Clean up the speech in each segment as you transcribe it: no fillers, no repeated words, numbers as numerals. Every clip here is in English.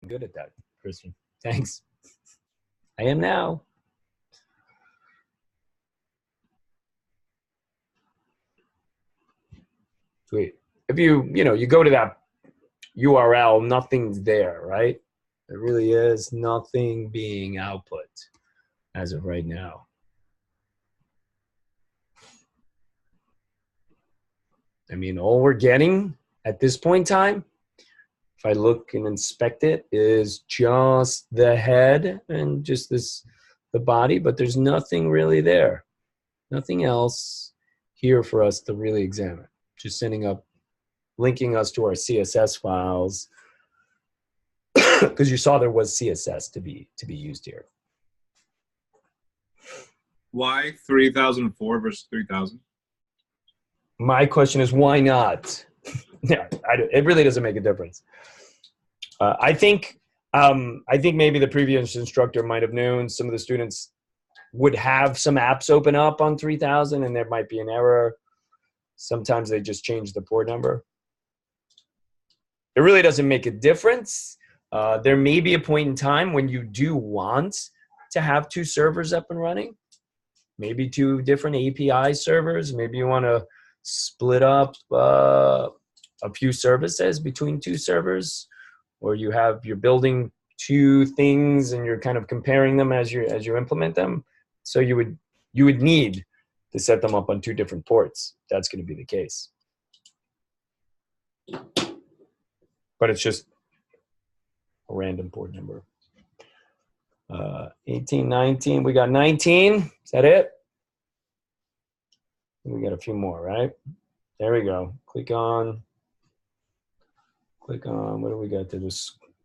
Good at that, Christian. Thanks. I am now. Sweet. If you go to that URL, nothing's there, right? There really is nothing being output as of right now. I mean, all we're getting at this point in time, if I look and inspect it, is just the head and just the body, but there's nothing really there. Nothing else here for us to really examine. Just linking us to our CSS files, because you saw there was CSS to be used here. Why 3004 versus 3000? My question is, why not? Yeah, it really doesn't make a difference. I think maybe the previous instructor might have known some of the students would have some apps open up on 3000 and there might be an error. Sometimes they just change the port number. It really doesn't make a difference. There may be a point in time when you do want to have two servers up and running, maybe two different API servers. Maybe you want to split up a few services between two servers, or you're building two things and you're kind of comparing them as you implement them. So you would need to set them up on two different ports. That's going to be the case. But it's just a random port number. 18, 19. We got 19. Is that it? We got a few more, right? There we go. Click on. What do we got to the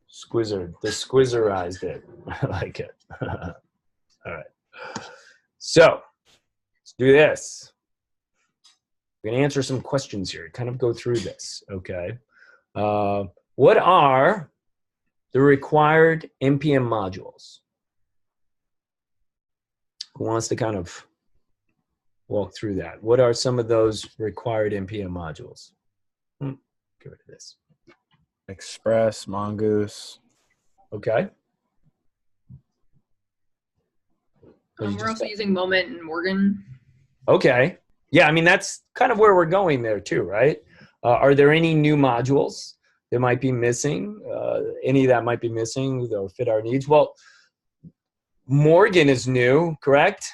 squizzer? The squizzerized it. I like it. All right. So let's do this. We're going to answer some questions here. Kind of go through this, okay? What are the required NPM modules? Who wants to kind of walk through that? What are some of those required NPM modules? Get rid of this. Express, Mongoose. Okay. We're also using Moment and Morgan. Okay. Yeah, I mean, that's kind of where we're going there too, right? Are there any new modules that might be missing? Any that might be missing that will fit our needs? Well, Morgan is new, correct?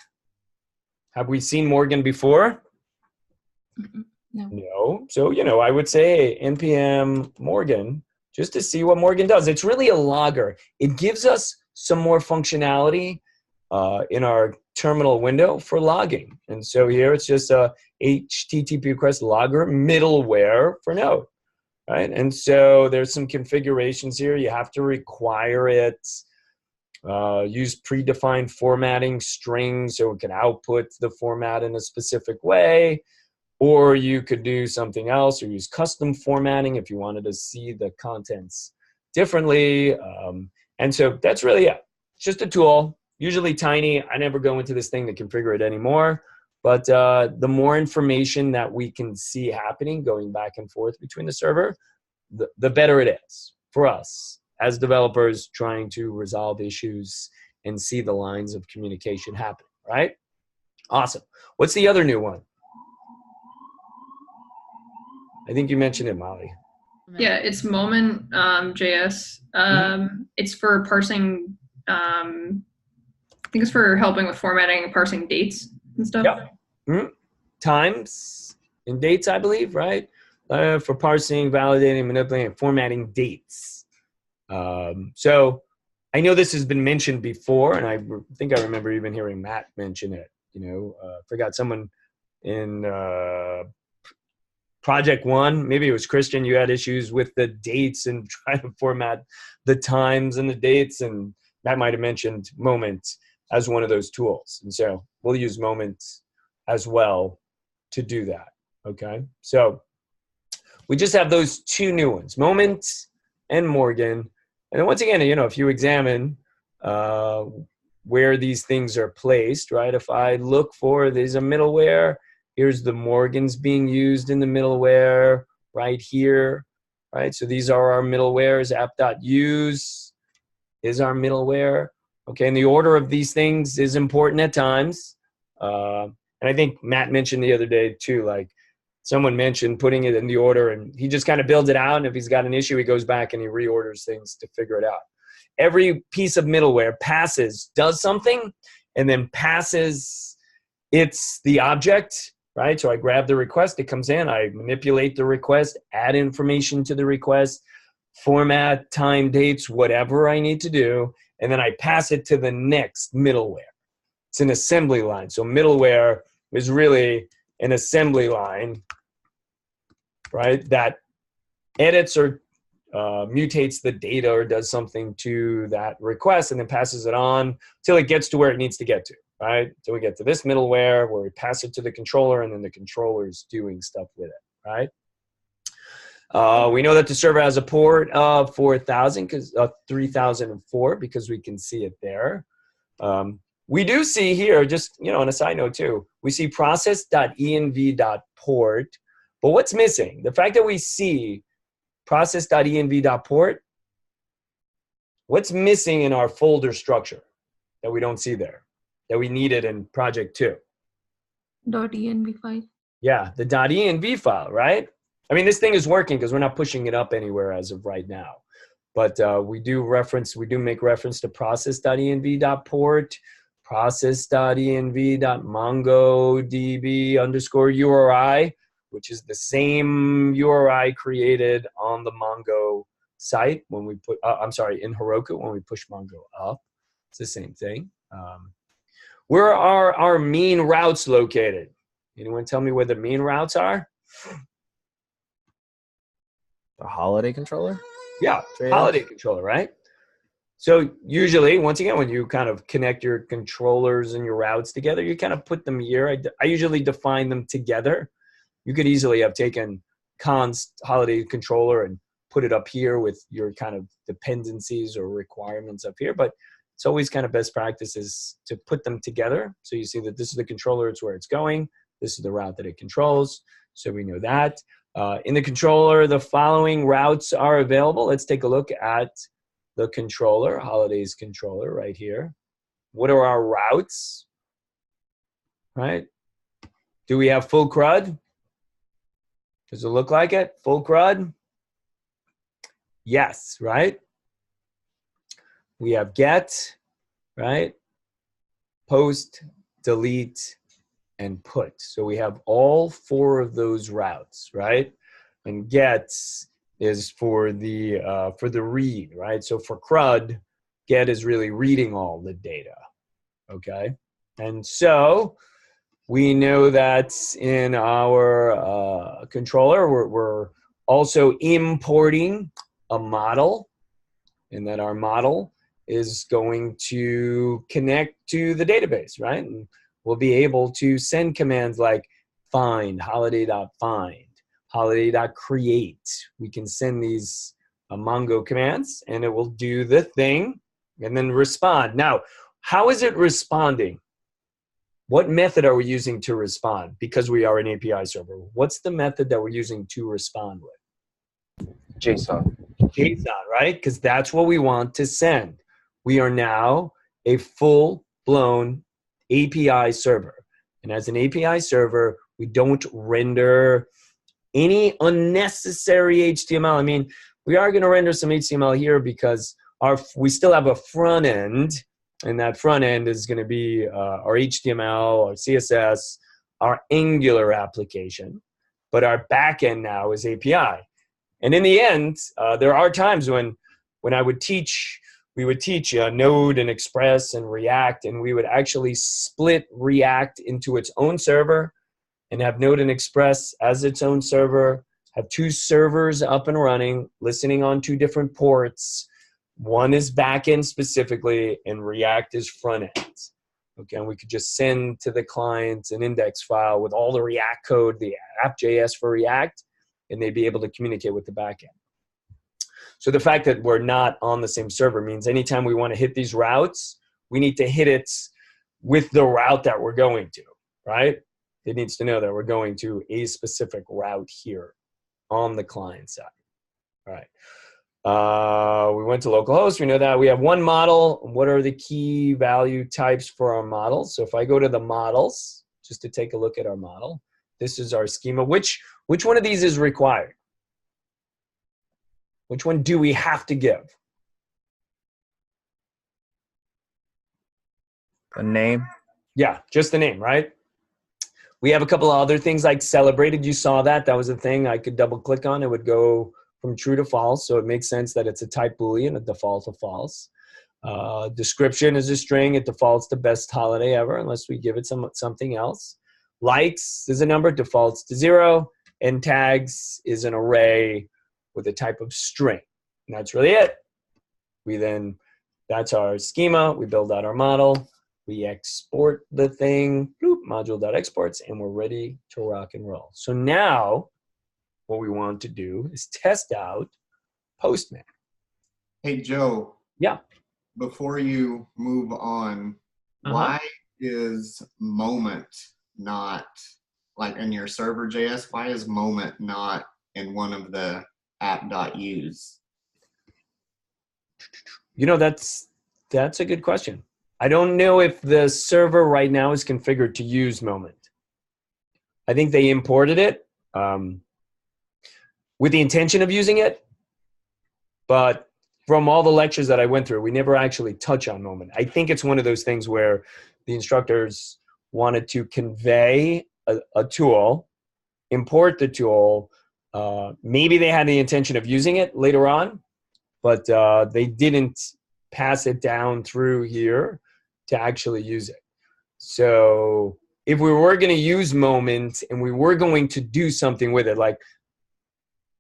Have we seen Morgan before? No. No. So, I would say NPM Morgan, just to see what Morgan does. It's really a logger. It gives us some more functionality in our terminal window for logging. And so here it's just a HTTP request logger middleware for Node, right? And so there's some configurations here. You have to require it. Use predefined formatting strings so it can output the format in a specific way. Or you could do something else or use custom formatting if you wanted to see the contents differently. And so that's really it. It's just a tool, usually tiny. I never go into this thing to configure it anymore. But the more information that we can see happening, going back and forth between the server, the better it is for us as developers trying to resolve issues and see the lines of communication happen, right? Awesome. What's the other new one? I think you mentioned it, Molly. Yeah, it's Moment JS. It's for parsing. I think it's for helping with formatting and parsing dates and stuff. Yeah. Times and dates, I believe, right? For parsing, validating, manipulating, and formatting dates. So I know this has been mentioned before, and I think I remember even hearing Matt mention it. Forgot someone in Project One, maybe it was Christian, you had issues with the dates and trying to format the times and the dates, and Matt might have mentioned Moment as one of those tools. And so we'll use Moment as well to do that, okay? So we just have those two new ones, Moment and Morgan. And then once again, if you examine where these things are placed, right? If I look for, there's a middleware, here's the Morgans being used in the middleware right here, right? So these are our middlewares, app.use, is our middleware. Okay, and the order of these things is important at times. And I think Matt mentioned the other day too, like someone mentioned putting it in the order, and he just kind of builds it out. And if he's got an issue, he goes back and he reorders things to figure it out. Every piece of middleware does something, and then passes it's the object, right? So I grab the request, it comes in, I manipulate the request, add information to the request, format, time, dates, whatever I need to do, and then I pass it to the next middleware. It's an assembly line. So middleware is really an assembly line, right, that edits or mutates the data or does something to that request and then passes it on till it gets to where it needs to get to, right? So we get to this middleware where we pass it to the controller, and then the controller is doing stuff with it, right? We know that the server has a port of 4000 because 3004 because we can see it there. We do see here, just on a side note too, we see process.env.port, but what's missing? The fact that we see process.env.port, what's missing in our folder structure that we don't see there, that we needed in project 2? .env file. Yeah, the .env file, right? I mean, this thing is working because we're not pushing it up anywhere as of right now. But we do make reference to process.env.port, process.env.mongodb_URI, which is the same URI created on the Mongo site when we put, in Heroku when we push Mongo up. It's the same thing. Where are our mean routes located? Anyone tell me where the mean routes are? The holiday controller? Yeah, holiday controller, right? So usually, once again, when you kind of connect your controllers and your routes together, you kind of put them here. I usually define them together. You could easily have taken const holiday controller and put it up here with your kind of dependencies or requirements up here, but it's always kind of best practices to put them together. So you see that this is the controller, it's where it's going. This is the route that it controls. So we know that. In the controller, the following routes are available. Let's take a look at the controller, holidays controller right here. What are our routes, right? Do we have full CRUD? Does it look like it? Full CRUD? Yes, right? We have get, right? Post, delete, and put. So we have all 4 of those routes, right? And get is for the read, right? So for CRUD, get is really reading all the data, okay? And so we know that in our controller, we're also importing a model, and that our model is going to connect to the database, right? And we'll be able to send commands like find, holiday.find, holiday.create. We can send these Mongo commands, and it will do the thing and then respond. Now, how is it responding? What method are we using to respond? Because we are an API server, what's the method that we're using to respond with? JSON. JSON, right? Because that's what we want to send. We are now a full-blown API server. And as an API server, we don't render any unnecessary HTML. I mean, we are going to render some HTML here because we still have a front end, and that front end is going to be our HTML, our CSS, our Angular application. But our back end now is API. And in the end, there are times when I would teach, we would teach Node and Express and React, and we would actually split React into its own server and have Node and Express as its own server, have 2 servers up and running, listening on 2 different ports. One is backend specifically, and React is front end. Okay, and we could just send to the client an index file with all the React code, the app.js for React, and they'd be able to communicate with the backend. So the fact that we're not on the same server means anytime we want to hit these routes, we need to hit it with the route that we're going to, right? It needs to know that we're going to a specific route here on the client side, all right? We went to localhost. We know that we have one model. What are the key value types for our model? So if I go to the models, just to take a look at our model, this is our schema. Which one of these is required? Which one do we have to give? The name. Yeah, just the name, right? We have a couple of other things like celebrated. You saw that. That was a thing I could double click on. It would go from true to false. So it makes sense that it's a type Boolean. It defaults to false. Description is a string. It defaults to best holiday ever unless we give it something else. Likes is a number. It defaults to 0. And tags is an array with a type of string. And that's really it. That's our schema. We build out our model. We export the thing, bloop, module.exports, and we're ready to rock and roll. So now what we want to do is test out Postman. Hey, Joe. Yeah. Before you move on, why is moment not, like in your server JS, why is moment not in one of the app.use? You know, that's a good question. I don't know if the server right now is configured to use moment. I think they imported it with the intention of using it, but from all the lectures that I went through, we never actually touch on moment. I think it's one of those things where the instructors wanted to convey a tool, import the tool. Maybe they had the intention of using it later on, but they didn't pass it down through here to actually use it. So if we were going to use moment and we were going to do something with it, like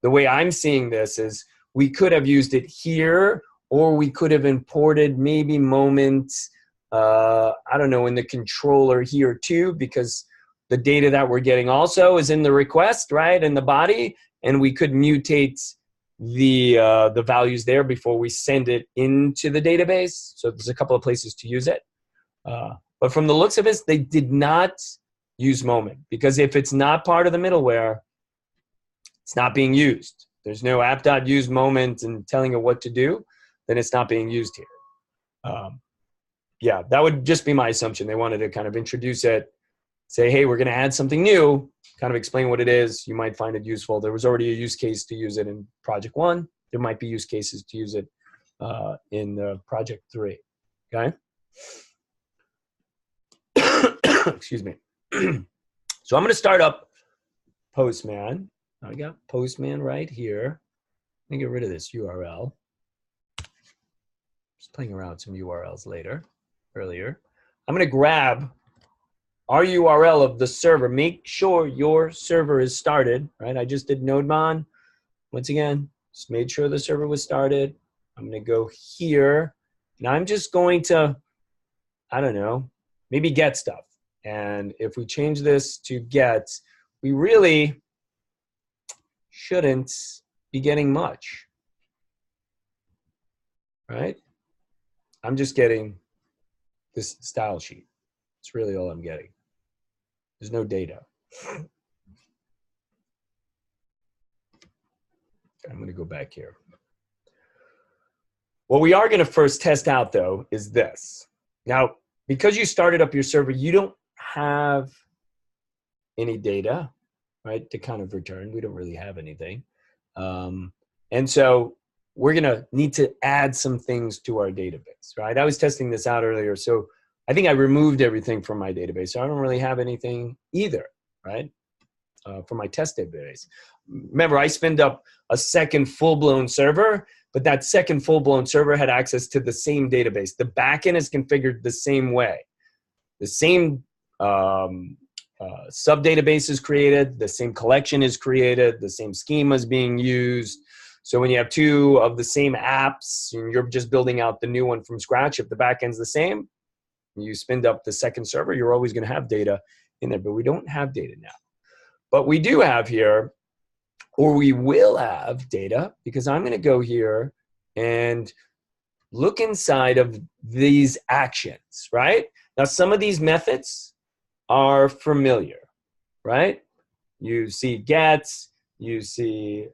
the way I'm seeing this is we could have used it here, or we could have imported maybe moment, I don't know, in the controller here too, because the data that we're getting also is in the request, right, in the body, and we could mutate the values there before we send it into the database. So there's a couple of places to use it. But from the looks of it, they did not use moment, because if it's not part of the middleware, it's not being used. There's no app.use moment and telling it what to do, then it's not being used here. Yeah, that would just be my assumption. They wanted to kind of introduce it, say, hey, we're going to add something new, kind of explain what it is. You might find it useful. There was already a use case to use it in Project 1. There might be use cases to use it in Project 3, okay? Excuse me. So I'm going to start up Postman. I got Postman right here. Let me get rid of this URL. Just playing around with some URLs earlier. I'm going to grab our URL of the server. Make sure your server is started, right? I just did nodemon. Once again, just made sure the server was started. I'm going to go here, and I'm just going to, I don't know, maybe get stuff. And if we change this to get, we really shouldn't be getting much, right? I'm just getting this style sheet. It's really all I'm getting. There's no data. I'm going to go back here. What we are going to first test out, though, is this. Now, because you started up your server, you don't have any data, right, to kind of return. We don't really have anything. And so we're going to need to add some things to our database, right? I was testing this out earlier. So I think I removed everything from my database. So I don't really have anything either, right, for my test database. Remember, I spinned up a second full-blown server, but that second full-blown server had access to the same database. The backend is configured the same way. The same sub-database is created, the same collection is created, the same schema is being used. So when you have two of the same apps, and you're just building out the new one from scratch, if the backend's the same, you spinned up the second server, you're always going to have data in there. But we don't have data now. But we do have here, or we will have data, because I'm going to go here and look inside of these actions, right? Now, some of these methods are familiar, right? You see get, you see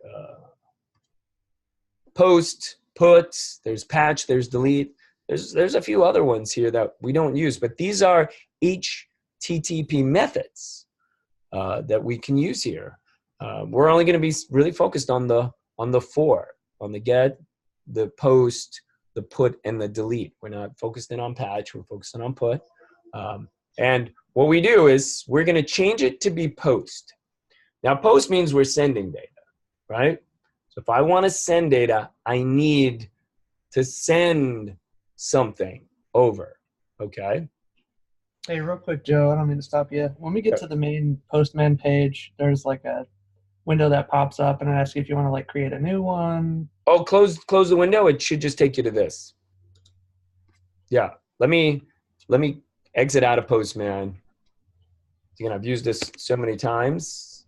post, put, there's patch, there's delete. There's a few other ones here that we don't use, but these are HTTP methods that we can use here. We're only going to be really focused on the four, on the get, the post, the put, and the delete. We're not focusing on patch. We're focusing on put. And what we do is we're going to change it to be post. Now, post means we're sending data, right? So if I want to send data, I need to send something over, okay? Hey, real quick, Joe, I don't mean to stop you. When we get to the main Postman page, there's like a window that pops up, and it asks you if you want to like create a new one. Oh, close the window. It should just take you to this. Yeah, let me exit out of Postman. Again, I've used this so many times.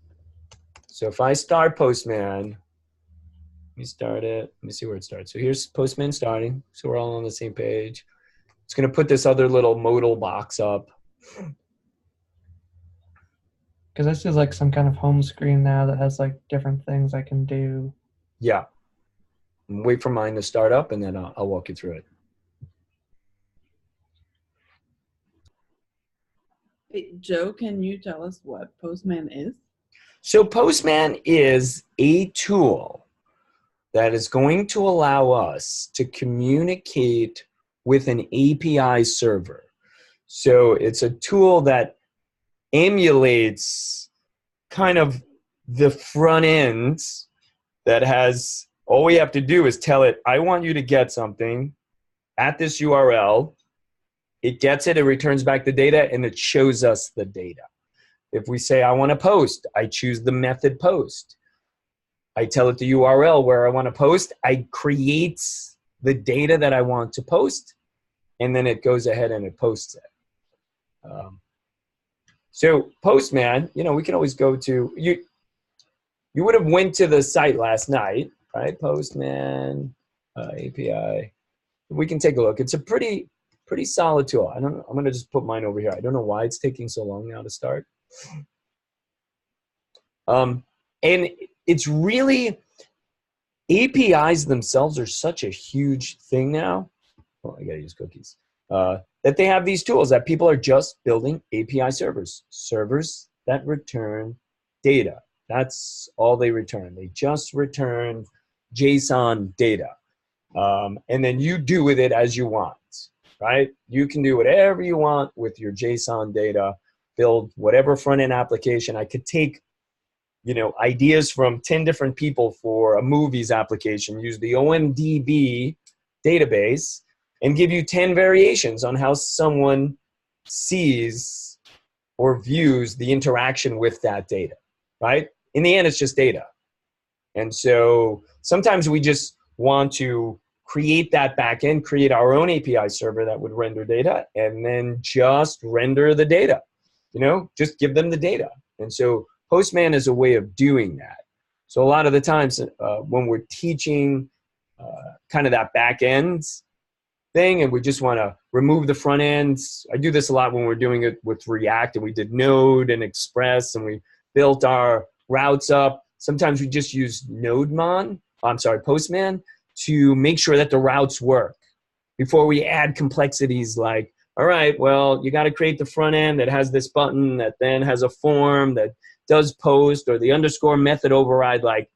So if I start Postman, let me start it. Let me see where it starts. So here's Postman starting. So we're all on the same page. It's going to put this other little modal box up. Because this is like some kind of home screen now that has like different things I can do. Yeah. Wait for mine to start up, and then I'll walk you through it. Hey, Joe, can you tell us what Postman is? So Postman is a tool that is going to allow us to communicate with an API server. So it's a tool that emulates kind of the front end that has, all we have to do is tell it, I want you to get something at this URL. It gets it, it returns back the data, and it shows us the data. If we say I want to post, I choose the method post. I tell it the URL where I want to post. I create the data that I want to post, and then it goes ahead and it posts it. So Postman, you know, we can always go to, you would have went to the site last night, right? Postman API. We can take a look. It's a pretty solid tool. I'm going to just put mine over here. I don't know why it's taking so long now to start. And it's really, APIs themselves are such a huge thing now. Oh, I got to use cookies. That they have these tools that people are just building API servers that return data. That's all they return. They just return JSON data. And then you do with it as you want, right? You can do whatever you want with your JSON data, build whatever front-end application. I could take, you know, ideas from 10 different people for a movies application, use the OMDB database, and give you 10 variations on how someone sees or views the interaction with that data, right? In the end, it's just data. And so sometimes we just want to create that backend, create our own API server that would render data, and then just render the data, you know, just give them the data. And so Postman is a way of doing that. So a lot of the times when we're teaching kind of that back end thing and we just want to remove the front ends, I do this a lot when we're doing it with React, and we did Node and Express, and we built our routes up. Sometimes we just use Postman to make sure that the routes work before we add complexities like, all right, well, you got to create the front end that has this button that then has a form that does post, or the underscore method override. Like,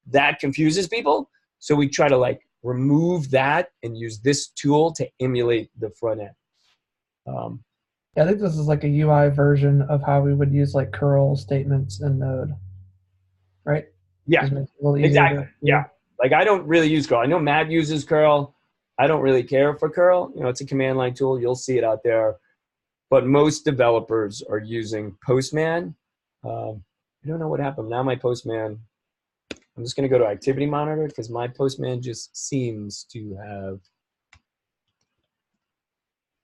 that confuses people. So we try to like remove that and use this tool to emulate the front end. Yeah, I think this is like a UI version of how we would use like curl statements in Node, right? Yeah, Just makes it a little easier exactly. to- Yeah, like I don't really use curl. I know Matt uses curl. I don't really care for curl. You know, it's a command line tool. You'll see it out there. But most developers are using Postman. I don't know what happened. Now my Postman, I'm just going to go to Activity Monitor because my Postman just seems to have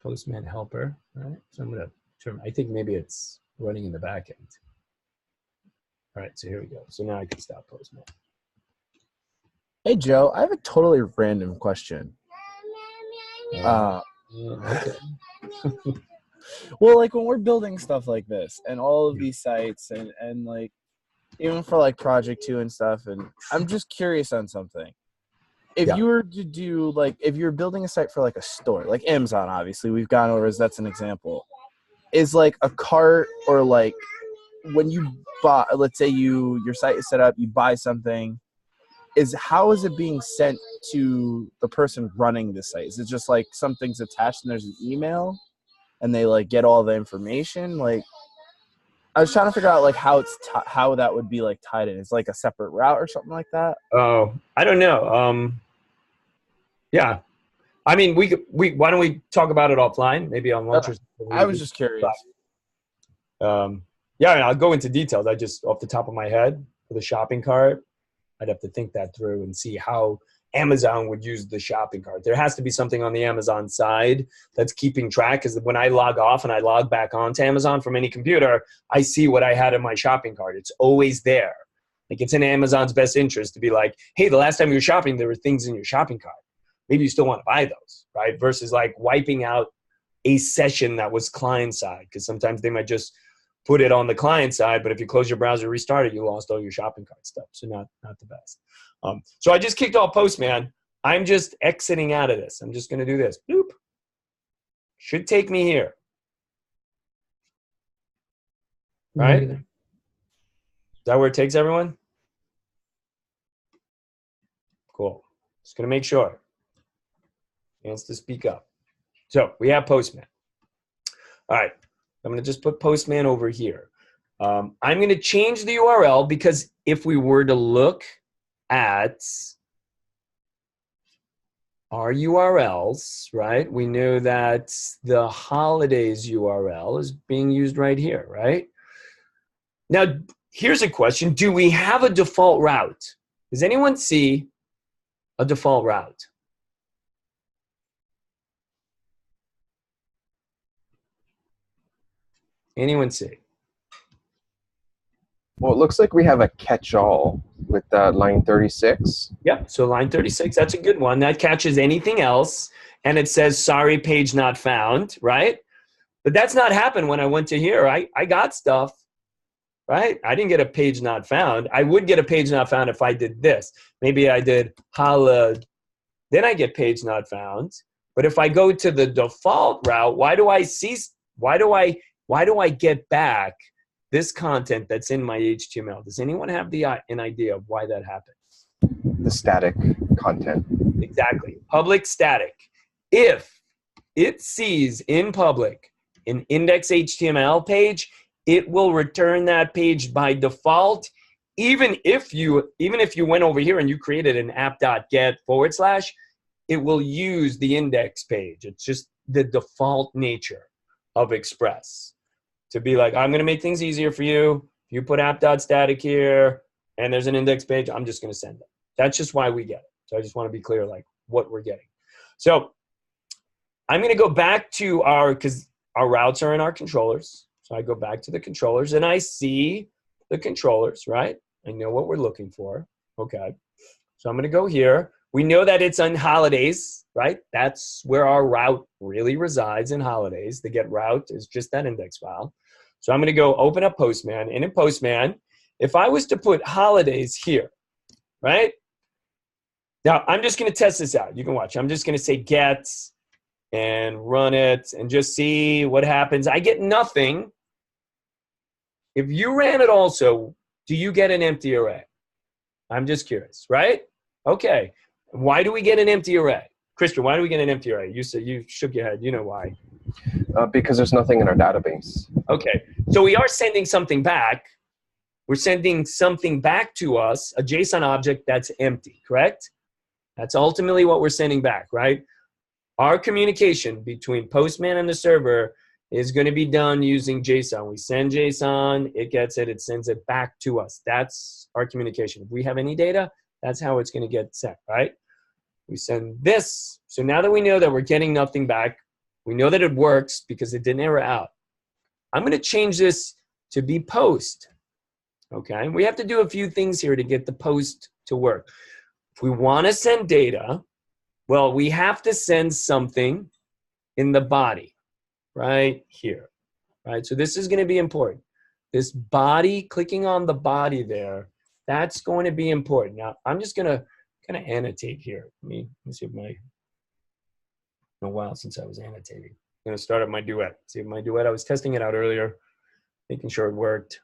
Postman helper, right? So I'm going to turn, I think maybe it's running in the back end. All right, so here we go. So now I can stop Postman. Hey, Joe, I have a totally random question. Okay. Well, like when we're building stuff like this and all of these sites and like even for like Project 2 and stuff, and I'm just curious on something. if Yeah. you were to do like, if you're building a site for like a store, like Amazon, obviously we've gone over as that's an example, is like a cart or like when you buy, let's say your site is set up, you buy something, how is it being sent to the person running the site? Is it just like something's attached and there's an email and they like get all the information? Like, I was trying to figure out like how that would be like tied in. It's like a separate route or something like that. Oh, I don't know. Yeah. I mean, why don't we talk about it offline? Maybe on lunch or something. I was just curious. Yeah, and I'll go into details. I just, off the top of my head, for the shopping cart, I'd have to think that through and see how Amazon would use the shopping cart. There has to be something on the Amazon side that's keeping track, because when I log off and I log back onto Amazon from any computer, I see what I had in my shopping cart. It's always there. Like, it's in Amazon's best interest to be like, hey, the last time you were shopping, there were things in your shopping cart. Maybe you still want to buy those, right? Versus like wiping out a session that was client side, because sometimes they might just put it on the client side, but if you close your browser, restart it, you lost all your shopping cart stuff. So not the best. So I just kicked off Postman. I'm just exiting out of this. I'm just going to do this. Boop. Should take me here. Right? Is that where it takes everyone? Cool. Just going to make sure. Chance to speak up. So we have Postman. All right. I'm going to just put Postman over here. I'm going to change the URL because if we were to look at our URLs, right, we know that the Holdiays URL is being used right here, right? Now, here's a question. Do we have a default route? Does anyone see a default route? Anyone see? Well, it looks like we have a catch-all with line 36. Yep, so line 36, that's a good one. That catches anything else, and it says, sorry, page not found, right? But that's not happened when I went to here. I got stuff, right? I didn't get a page not found. I would get a page not found if I did this. Maybe I did holla, then I get page not found. But if I go to the default route, why do I get back this content that's in my HTML? Does anyone have an idea of why that happens? The static content. Exactly. Public static. If it sees in public an index HTML page, it will return that page by default, even if you went over here and you created an app.get /, it will use the index page. It's just the default nature of Express. To be like, I'm going to make things easier for you. If you put app.static here and there's an index page, I'm just going to send it. That's just why we get it. So I just want to be clear, like, what we're getting. So I'm going to go back to because our routes are in our controllers. So I go back to the controllers and I see the controllers, right? I know what we're looking for. Okay. So I'm going to go here. We know that it's on Holdiays, right? That's where our route really resides, in Holdiays. The get route is just that index file. So I'm going to go open up Postman. And in Postman, if I was to put Holdiays here, right? Now, I'm just going to test this out. You can watch. I'm just going to say get and run it and just see what happens. I get nothing. If you ran it also, do you get an empty array? I'm just curious, right? Okay. Why do we get an empty array? Christian, why do we get an empty array? You said, you shook your head. You know why. Because there's nothing in our database. Okay. So we are sending something back. We're sending something back to us, a JSON object that's empty, correct? That's ultimately what we're sending back, right? Our communication between Postman and the server is going to be done using JSON. We send JSON, it gets it, it sends it back to us. That's our communication. If we have any data, that's how it's going to get sent, right? We send this. So now that we know that we're getting nothing back, we know that it works because it didn't error out. I'm going to change this to be post. Okay, we have to do a few things here to get the post to work. If we want to send data, well, we have to send something in the body right here, right? So this is going to be important. This body, clicking on the body there, that's going to be important. Now, I'm just going to kind of annotate here. Let me see if been a while since I was annotating. I'm going to start up my duet. See if my duet, I was testing it out earlier, making sure it worked.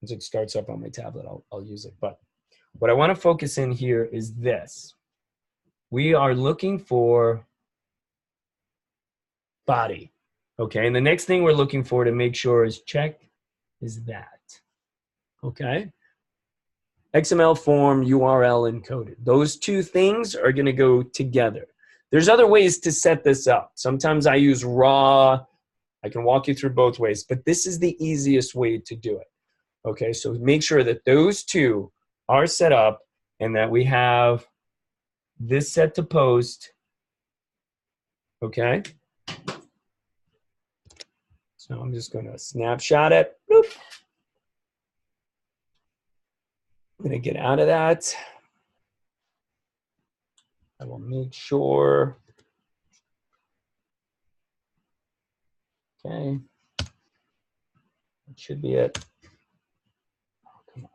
Once it starts up on my tablet, I'll use it. But what I want to focus in here is this. We are looking for body. Okay, and the next thing we're looking for to make sure is check is that. Okay. XML form, URL encoded. Those two things are going to go together. There's other ways to set this up. Sometimes I use raw. I can walk you through both ways, but this is the easiest way to do it. Okay, so make sure that those two are set up and that we have this set to post. Okay. So I'm just going to snapshot it. Boop. I'm going to get out of that. I will make sure. Okay. That should be it. Oh, come on.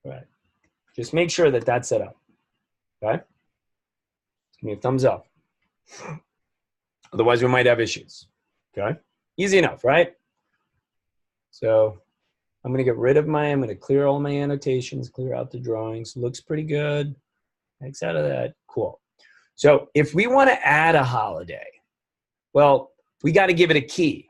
All right. Just make sure that that's set up. Okay. Give me a thumbs up. Otherwise, we might have issues. Okay. Easy enough, right? So I'm going to get rid of I'm going to clear all my annotations, clear out the drawings. Looks pretty good. X out of that. Cool. So if we want to add a holiday, well, we got to give it a key,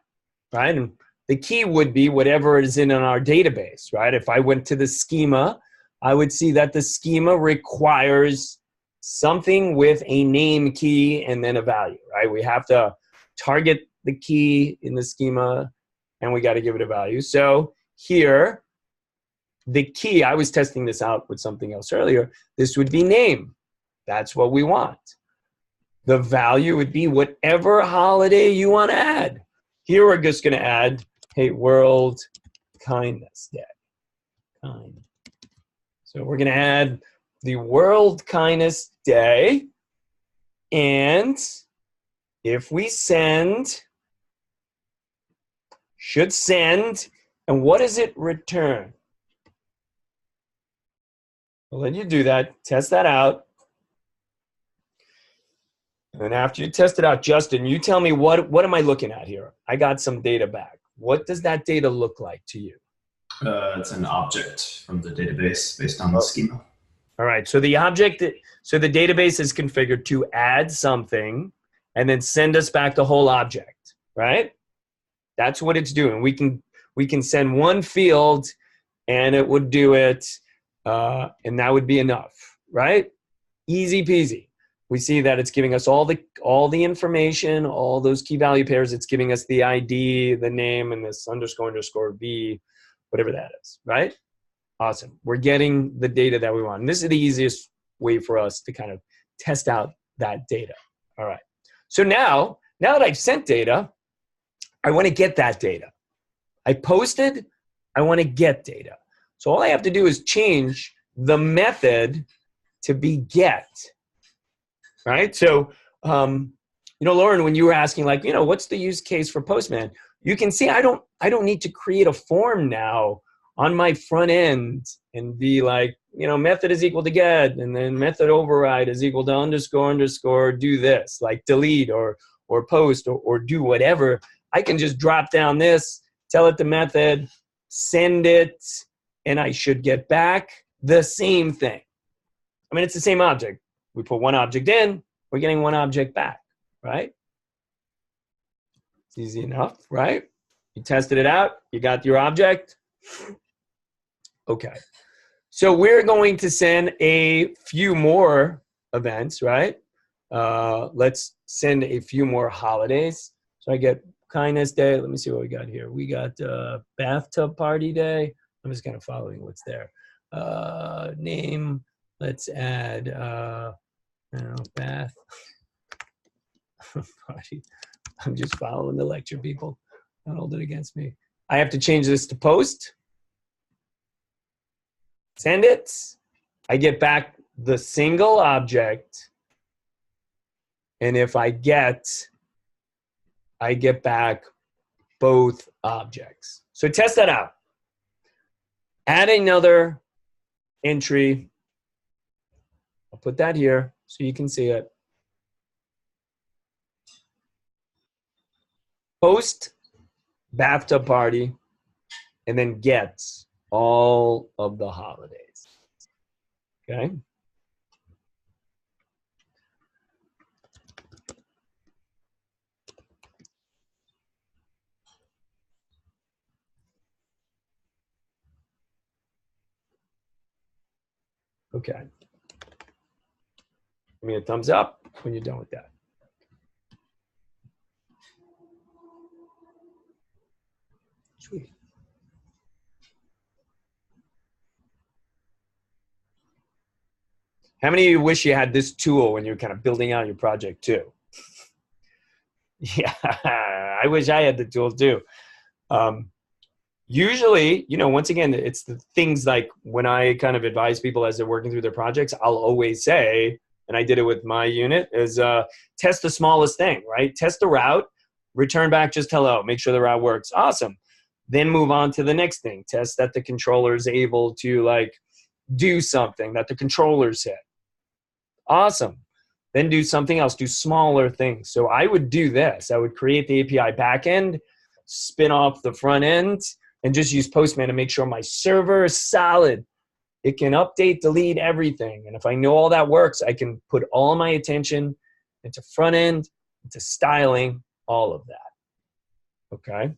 right? And the key would be whatever is in our database, right? If I went to the schema, I would see that the schema requires something with a name key and then a value, right? We have to target the key in the schema and we got to give it a value. So here, the key, I was testing this out with something else earlier, this would be name. That's what we want. The value would be whatever holiday you want to add. Here we're just going to add, hey, World Kindness Day. Kind. So we're going to add the World Kindness Day. And if we send, should send, and what does it return? I'll let you do that. Test that out. And after you test it out, Justin, you tell me what am I looking at here? I got some data back. What does that data look like to you? It's an object from the database based on the schema. All right, so the object, so the database is configured to add something and then send us back the whole object, right? That's what it's doing. We can send one field and it would do it, and that would be enough, right? Easy peasy. We see that it's giving us all the information, all those key value pairs. It's giving us the ID, the name, and this underscore V, whatever that is, right? Awesome. We're getting the data that we want. And this is the easiest way for us to kind of test out that data. All right. So now that I've sent data, I want to get that data. I posted, I want to get data. So all I have to do is change the method to be get. Right? So, Lauren, when you were asking, like, what's the use case for Postman? You can see I don't need to create a form now on my front end and be like, method is equal to get, and then method override is equal to underscore do this, like delete or post or do whatever. I can just drop down this, tell it the method, send it, and I should get back the same thing. I mean, it's the same object. We put one object in, we're getting one object back, right? It's easy enough, right? You tested it out, you got your object. Okay. So we're going to send a few more events, right? Let's send a few more holidays. So I get Kindness Day. Let me see what we got here. We got Bathtub Party Day. I'm just kind of following what's there. Name. Let's add bath party. I'm just following the lecture, people. Don't hold it against me. I have to change this to post. Send it. I get back the single object. And if I get I get back both objects. So test that out. Add another entry. I'll put that here so you can see it. Post bathtub party, and then gets all of the holidays. Okay. Okay. Give me a thumbs up when you're done with that. Sweet. How many of you wish you had this tool when you're kind of building out your project too? Yeah, I wish I had the tool too. Usually, you know, once again, it's the things like when I kind of advise people as they're working through their projects, I'll always say, and I did it with my unit, is test the smallest thing, right? Test the route, return back just hello, make sure the route works. Awesome. Then move on to the next thing. Test that the controller is able to like do something that the controller's hit. Awesome. Then do something else, do smaller things. So I would do this. I would create the API backend, spin off the front end, and just use Postman to make sure my server is solid. It can update, delete everything. And if I know all that works, I can put all my attention into front end, into styling, all of that. Okay.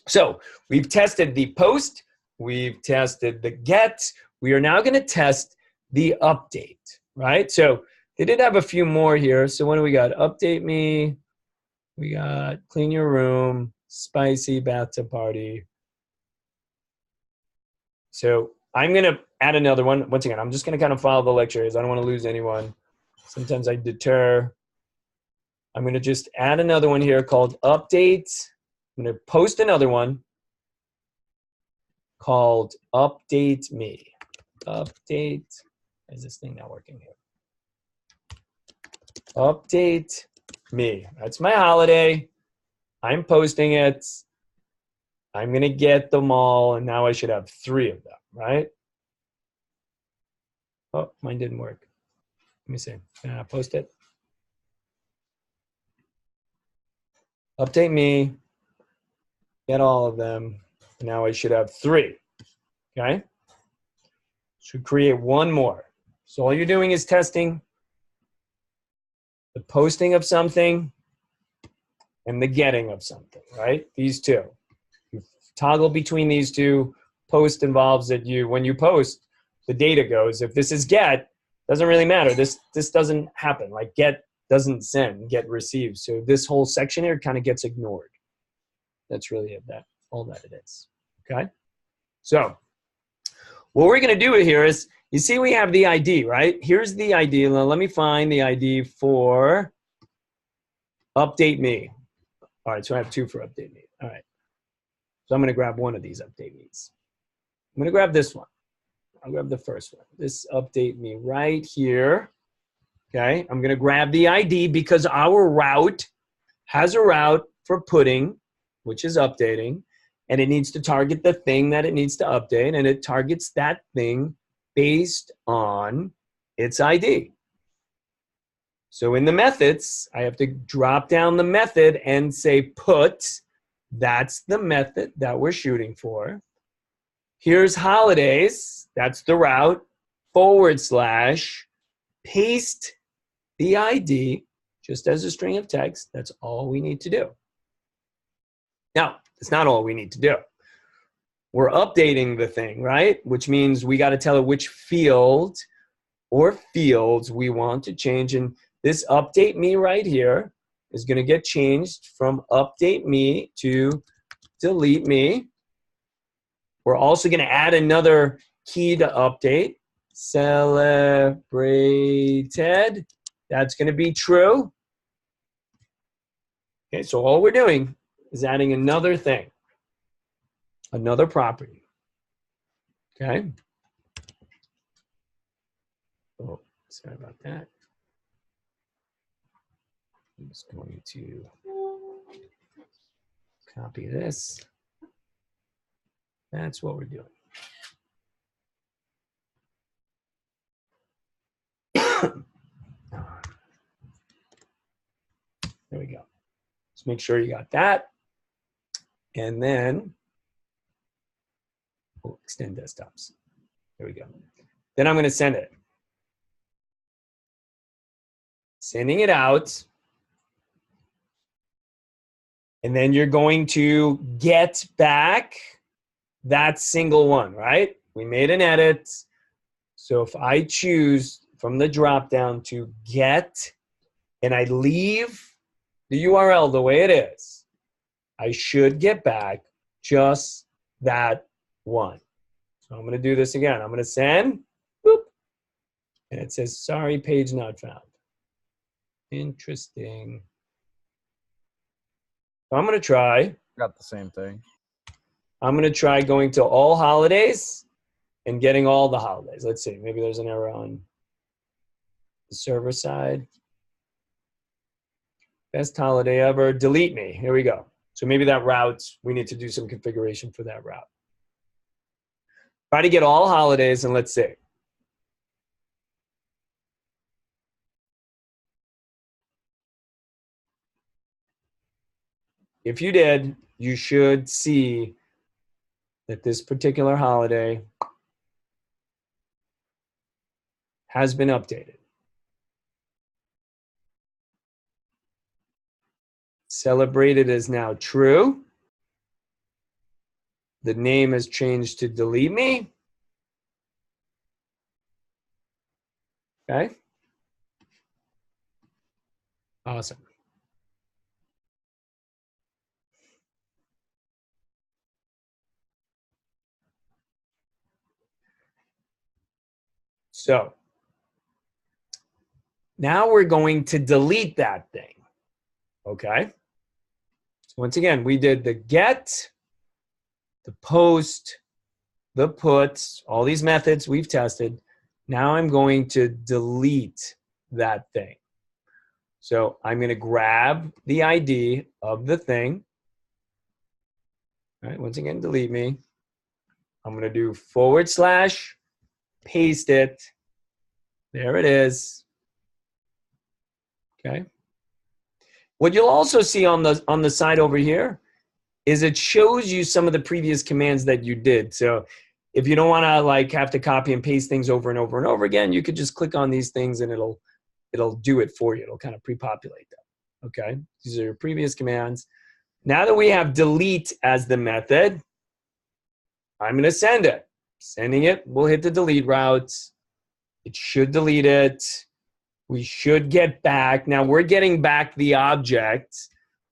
So we've tested the post. We've tested the get. We are now going to test the update, right? So they did have a few more here. So what do we got? Update me. We got clean your room, spicy bathtub party. So I'm going to add another one. Once again, I'm just going to kind of follow the lectures. I don't want to lose anyone. Sometimes I deter. I'm going to just add another one here called update. I'm going to post another one called update me. Update. Is this thing not working here? Update me. That's my holiday. I'm posting it. I'm going to get them all, and now I should have 3 of them, right? Oh, mine didn't work. Let me see. Can I post it? Update me. Get all of them. Now I should have 3. Okay? Should create one more. So all you're doing is testing the posting of something and the getting of something, right? These two. You toggle between these two. Post involves that when you post, the data goes. If this is get, doesn't really matter. This doesn't happen. Like get doesn't send, get receives. So this whole section here kind of gets ignored. That's really all that it is. Okay? So what we're going to do here is, you see we have the ID, right? Here's the ID. Now let me find the ID for update me. All right, so I have 2 for update me. All right. So I'm going to grab one of these update me's. I'm going to grab this one. I'll grab the first one. This update me right here. Okay, I'm going to grab the ID because our route has a route for putting, which is updating, and it needs to target the thing that it needs to update, and it targets that thing based on its ID. So in the methods, I have to drop down the method and say put. That's the method that we're shooting for. Here's holidays. That's the route. / paste the ID just as a string of text. That's all we need to do. Now, it's not all we need to do. We're updating the thing, right? Which means we got to tell it which field or fields we want to change. And this update me right here is going to get changed from update me to delete me. We're also going to add another key to update, celebrated. That's going to be true. Okay, so all we're doing is adding another thing, another property. Okay. Oh, sorry about that. I'm just going to Copy this. That's what we're doing. There we go. Just make sure you got that. And then we'll extend desktops. There we go. Then I'm going to send it. Sending it out. And then you're going to get back that single one, right? We made an edit. So if I choose from the dropdown to get, and I leave the URL the way it is, I should get back just that one. So I'm going to do this again. I'm going to send, boop, and it says, sorry, page not found. Interesting. So I'm going to try. Got the same thing. I'm going to try going to all holidays and getting all the holidays. Let's see. Maybe there's an error on the server side. Best holiday ever. Delete me. Here we go. So maybe that route, we need to do some configuration for that route. Try to get all holidays, and let's see. If you did, you should see that this particular holiday has been updated. Celebrated is now true. The name has changed to delete me. Okay. Awesome. So now we're going to delete that thing. Okay. So once again, we did the get, the post, the put, all these methods we've tested. Now I'm going to delete that thing. So I'm going to grab the ID of the thing. All right, once again, delete me. I'm going to do / paste it. There it is. Okay. What you'll also see on the side over here is it shows you some of the previous commands that you did. So if you don't want to have to copy and paste things over and over and over again, you could just click on these things and it'll do it for you. It'll kind of pre-populate them. Okay. These are your previous commands. Now that we have delete as the method, I'm going to send it. Sending it, we'll hit the delete route. It should delete it. We should get back. Now we're getting back the object.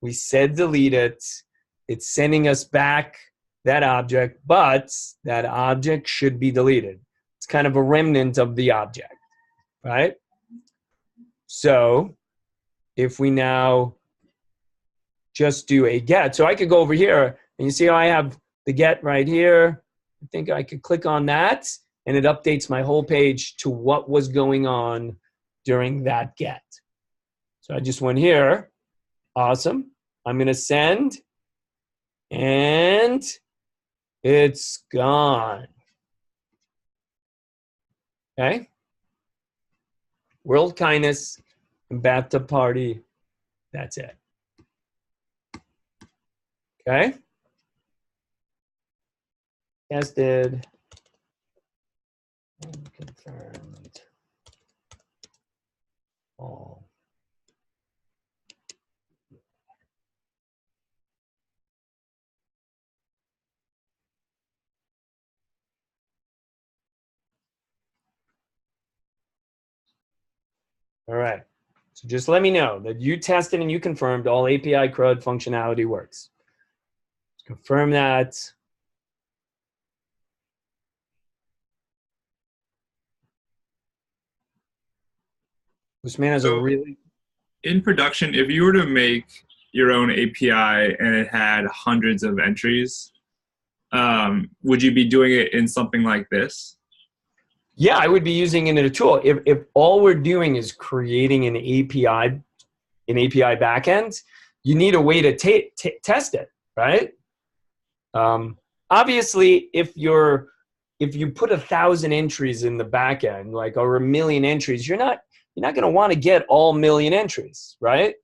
We said delete it. It's sending us back that object, but that object should be deleted. It's kind of a remnant of the object, right? So if we now just do a get, so I could go over here and you see how I have the get right here. I think I could click on that and it updates my whole page to what was going on during that get. So I just went here. Awesome. I'm going to send and it's gone. Okay. World Kindness and Bathtub Party. That's it. Okay. Tested. And confirmed. All. All right. So just let me know that you tested and you confirmed all API CRUD functionality works. Confirm that. This man has a really... In production, if you were to make your own API and it had hundreds of entries, would you be doing it in something like this? Yeah, I would be using it in a tool. If all we're doing is creating an API backend, you need a way to test it. right? Obviously, if you put 1,000 entries in the back end, like, or 1,000,000 entries, you're not going to want to get all 1,000,000 entries, right?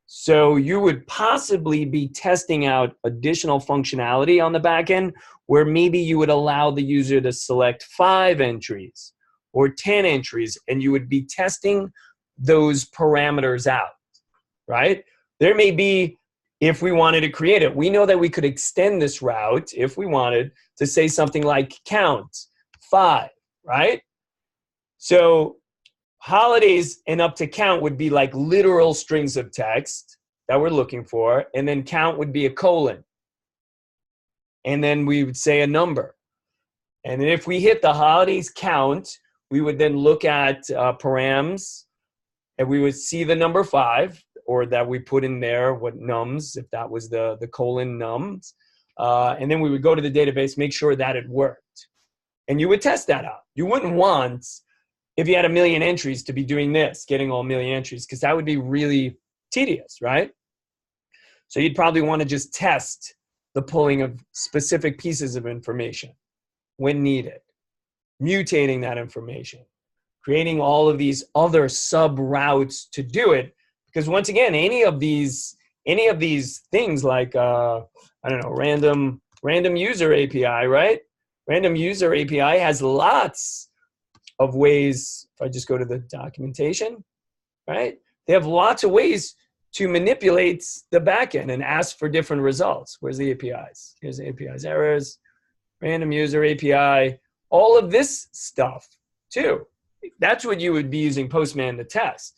So you would possibly be testing out additional functionality on the back end where maybe you would allow the user to select 5 entries or 10 entries, and you would be testing those parameters out, right? There may be, if we wanted to create it, we know that we could extend this route if we wanted to say something like count 5, right? So holidays and up to count would be like literal strings of text that we're looking for, and then count would be a colon. And then we would say a number. And then if we hit the holidays count, we would then look at params, and we would see the number 5, or that we put in there what nums, if that was the colon nums. And then we would go to the database, make sure that it worked. And you would test that out. You wouldn't want, if you had 1,000,000 entries, to be doing this, getting all 1,000,000 entries, because that would be really tedious, right? So you'd probably want to just test the pulling of specific pieces of information when needed, mutating that information, creating all of these other sub routes to do it. Because once again, any of these things like I don't know, random user API, right? Random user API has lots of ways. If I just go to the documentation, right? They have lots of ways to manipulate the backend and ask for different results. Where's the APIs? Here's the APIs errors, random user API, all of this stuff too. That's what you would be using Postman to test.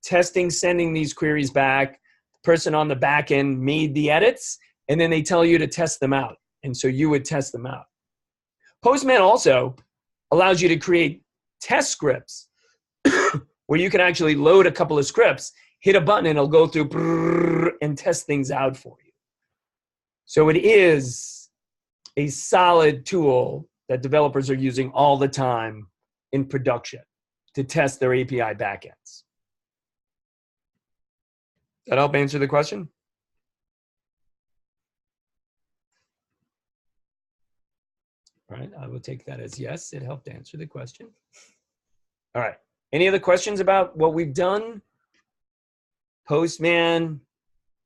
Testing, sending these queries back. The person on the back end made the edits, and then they tell you to test them out. And so you would test them out. Postman also allows you to create test scripts where you can actually load a couple of scripts, hit a button, and it'll go through and test things out for you. So it is a solid tool that developers are using all the time in production to test their API backends. That help answer the question? All right, I will take that as yes, it helped answer the question. All right, any other questions about what we've done? Postman,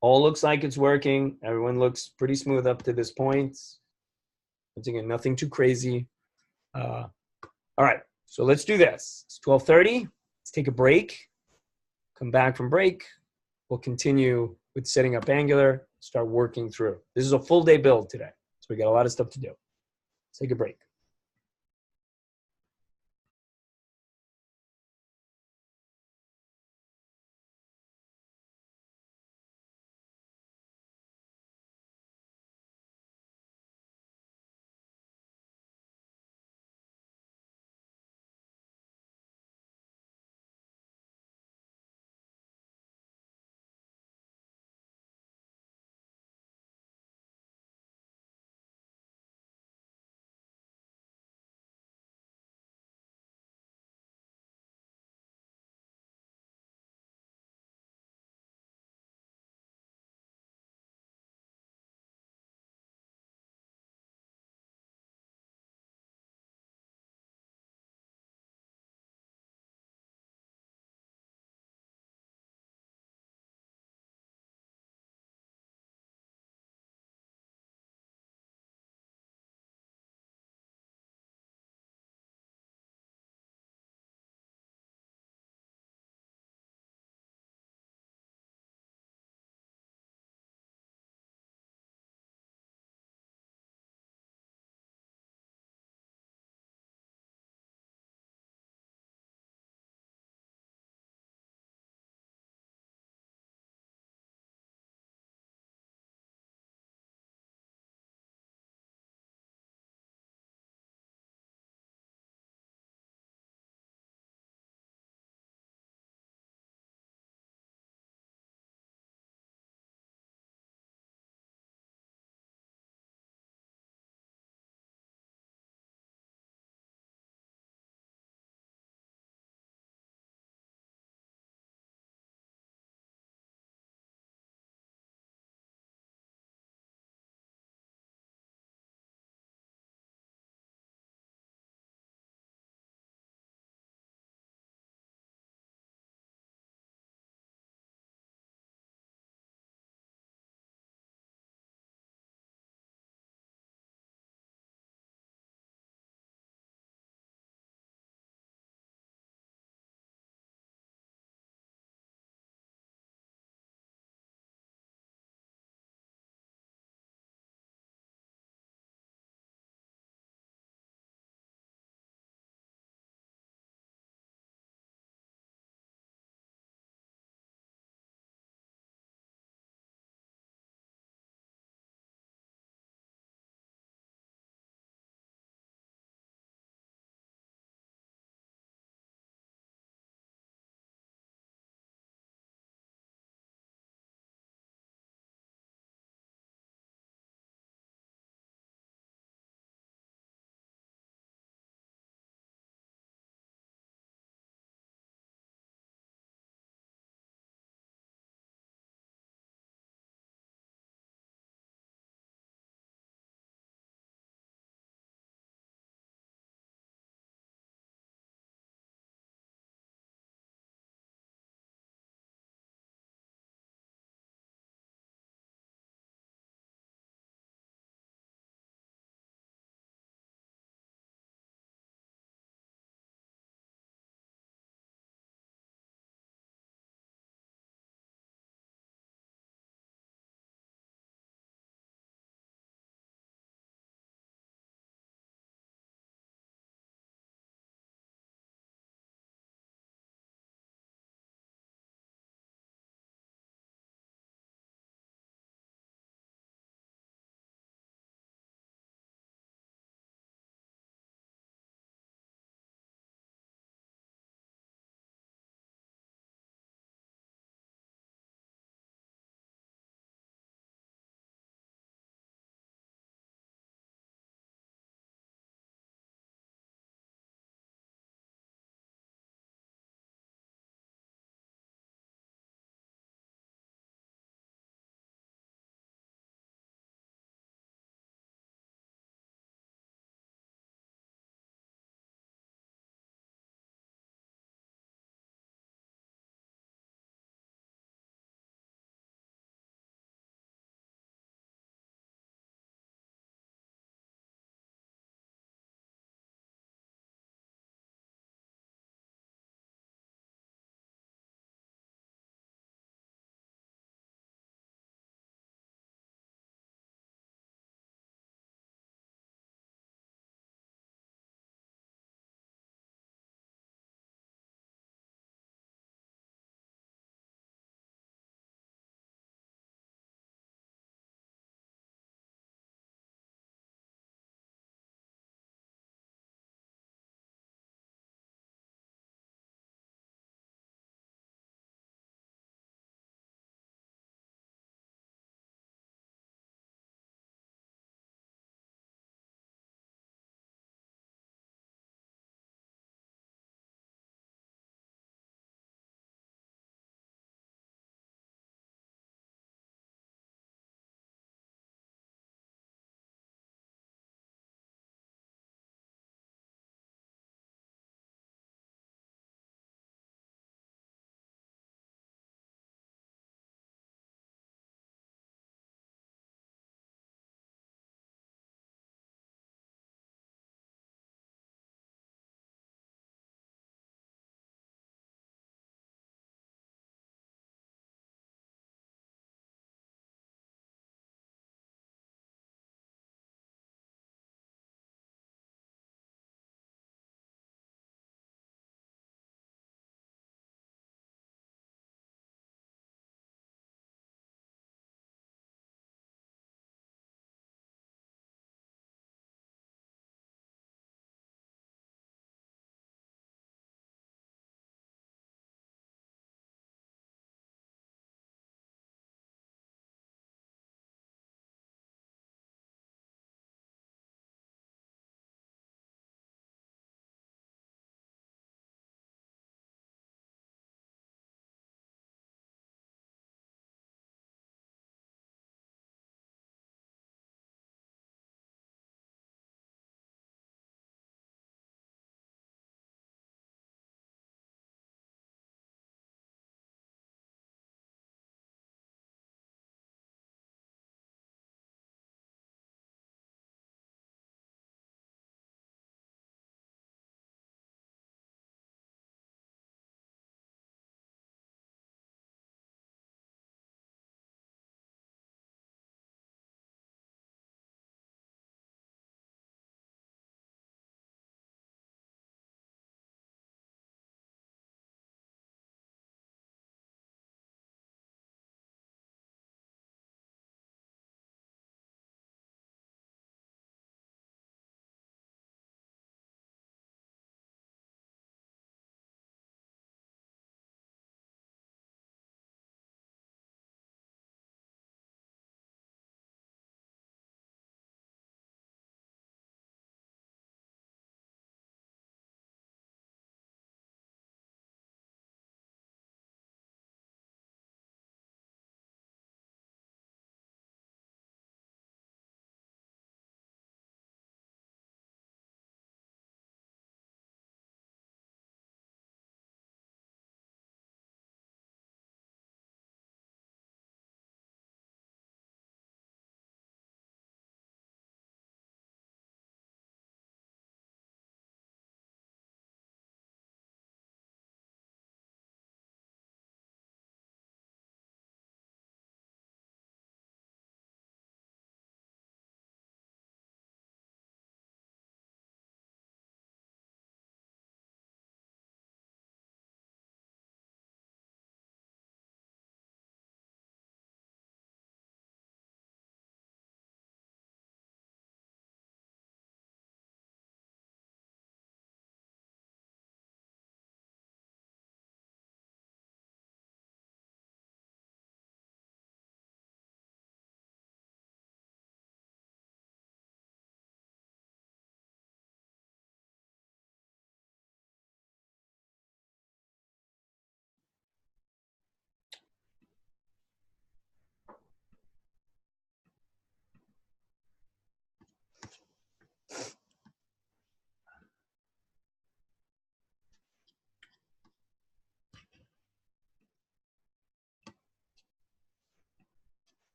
all looks like it's working. Everyone looks pretty smooth up to this point. Once again, nothing too crazy. All right, so let's do this. It's 12:30. Let's take a break. Come back from break. We'll continue with setting up Angular, start working through. This is a full day build today, so we got a lot of stuff to do. Let's take a break.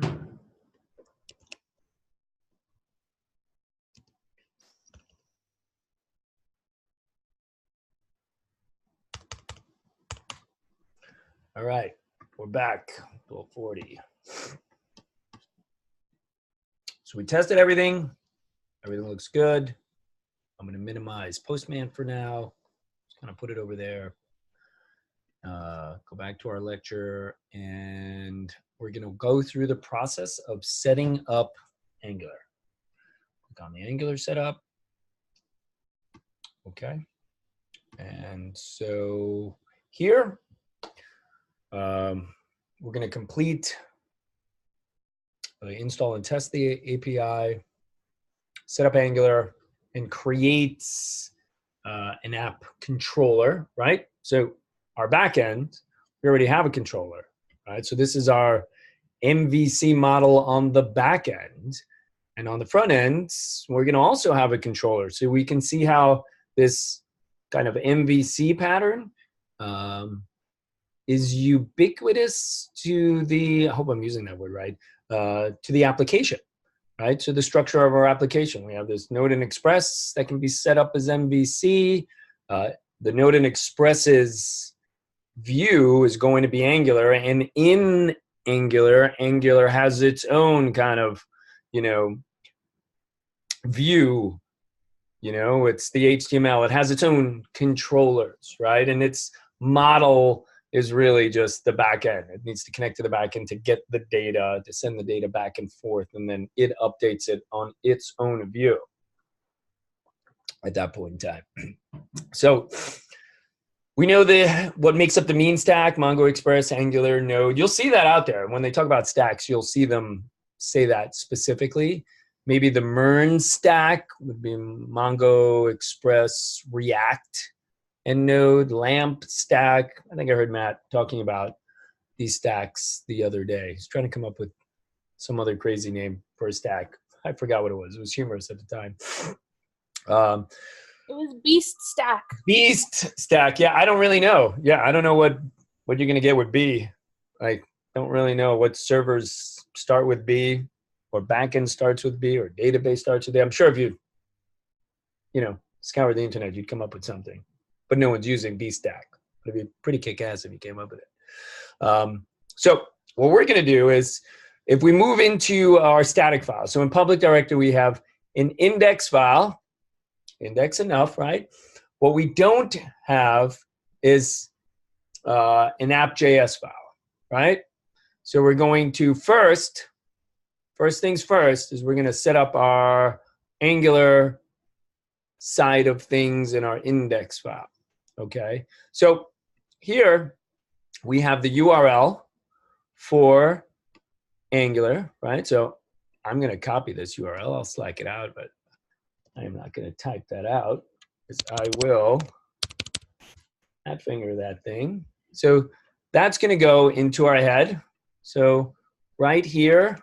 All right, we're back. 1240. So we tested everything. Everything looks good. I'm going to minimize Postman for now. Just kind of put it over there. Go back to our lecture, and we're going to go through the process of setting up Angular. Click on the Angular setup. Okay. And so here, we're going to complete install and test the API, set up Angular, and create an app controller, right? So our backend, we already have a controller, right? So this is our MVC model on the back end. And on the front end, we're going to also have a controller. So we can see how this kind of MVC pattern is ubiquitous to the, I hope I'm using that word right, to the application, right? So the structure of our application, we have this Node and Express that can be set up as MVC. The Node and Express's view is going to be Angular, and in Angular, Angular has its own kind of, view. It's the HTML. It has its own controllers, right? And its model is really just the back end. It needs to connect to the back end to get the data, to send the data back and forth, and then it updates it on its own view at that point in time. So we know what makes up the mean stack: Mongo, Express, Angular, Node. You'll see that out there. When they talk about stacks, you'll see them say that specifically. Maybe the MERN stack would be Mongo, Express, React, and Node. LAMP stack. I think I heard Matt talking about these stacks the other day. He's trying to come up with some other crazy name for a stack. I forgot what it was. It was humorous at the time. It was Beast Stack. Beast Stack. Yeah, I don't really know. Yeah, I don't know what you're going to get with B. I don't really know what servers start with B, or backend starts with B, or database starts with B. I'm sure if you scour the internet, you'd come up with something. But no one's using B Stack. It'd be pretty kick-ass if you came up with it. So what we're going to do is, if we move into our static file, so in public directory, we have an index file, index enough, right? What we don't have is an app.js file, right? So we're going to first things first is we're going to set up our Angular side of things in our index file, okay? So here we have the URL for Angular, right? So I'm going to copy this URL. I'll Slack it out, but I'm not going to type that out, because I will fat finger that thing. So that's going to go into our head. So right here,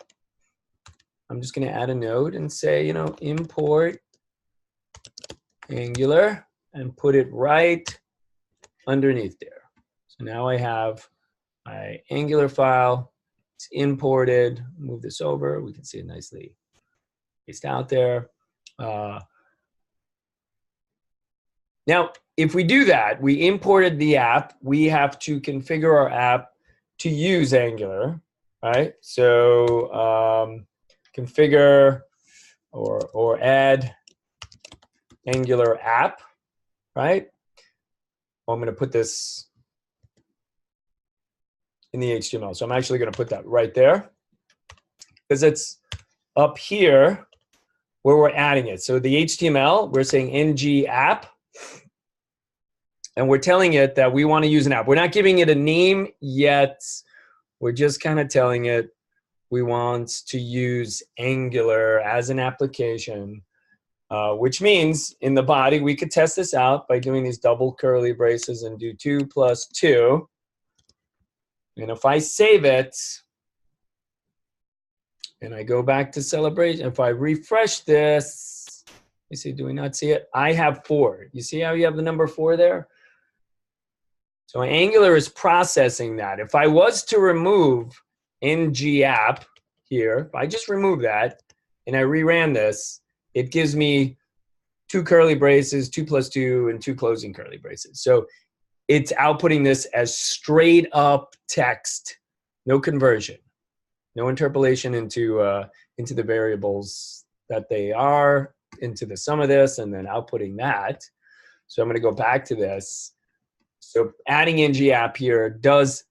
I'm just going to add a node and say, import Angular, and put it right underneath there. So now I have my Angular file. It's imported. Move this over. We can see it nicely spaced out there. Now, if we do that, we imported the app. We have to configure our app to use Angular, right? So configure or add Angular app, right? Well, I'm going to put this in the HTML. So I'm actually going to put that right there, because it's up here where we're adding it. So the HTML, we're saying ng app, and we're telling it that we want to use an app. We're not giving it a name yet. We're just kind of telling it we want to use Angular as an application, which means in the body, we could test this out by doing these double curly braces and do 2 + 2. And if I save it, and I go back to celebration, if I refresh this, you see, do we not see it? I have 4. You see how you have the number 4 there? So Angular is processing that. If I was to remove ng app here, if I just remove that and I reran this, it gives me 2 curly braces, 2 plus 2, and 2 closing curly braces. So it's outputting this as straight up text, no conversion, no interpolation into the variables that they are, into the sum of this, and then outputting that. So I'm going to go back to this. So adding ng-app here does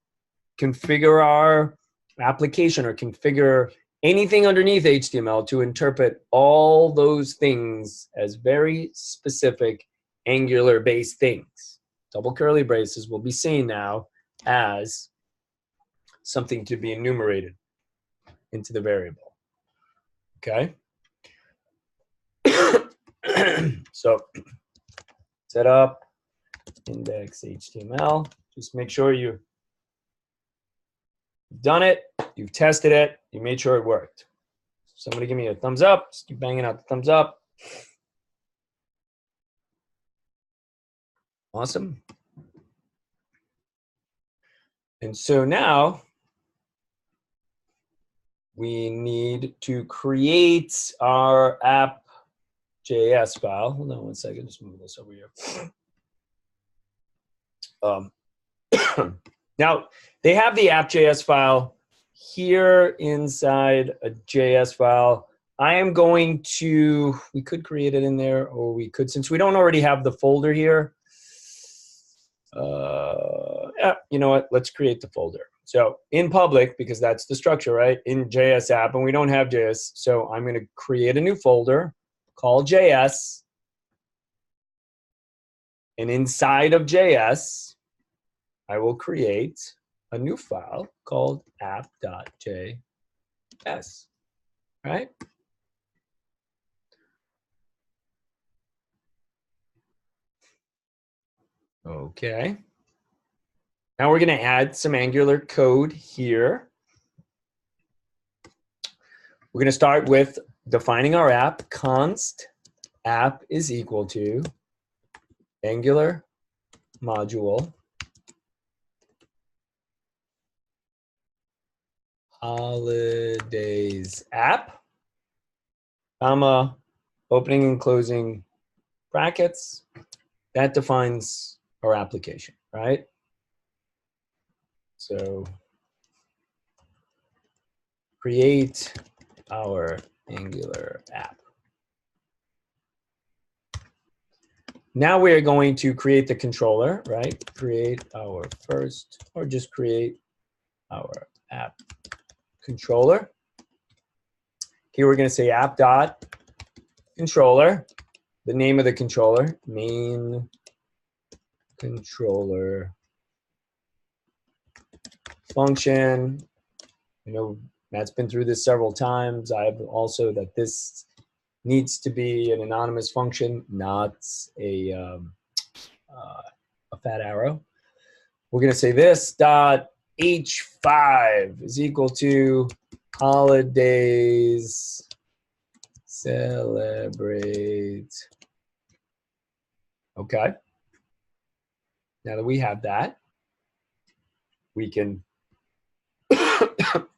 configure our application or configure anything underneath HTML to interpret all those things as very specific Angular-based things. Double curly braces will be seen now as something to be enumerated into the variable. Okay? So set up index HTML. Just make sure you've done it, you've tested it, you made sure it worked. Somebody give me a thumbs up. Just keep banging out the thumbs up. Awesome. And so now we need to create our app.js file. Hold on one second, just move this over here. Now, they have the app.js file here inside a JS file. I am going to, we could create it in there, or we could, since we don't already have the folder here, yeah, you know what, let's create the folder. So in public, because that's the structure, right, in JS app, and we don't have JS, so I'm going to create a new folder called JS, and inside of JS, I will create a new file called app.js, right? Okay. Now we're going to add some Angular code here. We're going to start with defining our app. Const app is equal to Angular module Holdiays app, comma, opening and closing brackets. That defines our application, right? So create our Angular app. Now we are going to create the controller, right? Create our first, or just create our app controller. Here we're going to say app.controller, the name of the controller, main controller function. You know, Matt's been through this several times. I've also that this needs to be an anonymous function, not a fat arrow. We're going to say this dot h5 is equal to Holdiays celebrate. Okay. Now that we have that, we can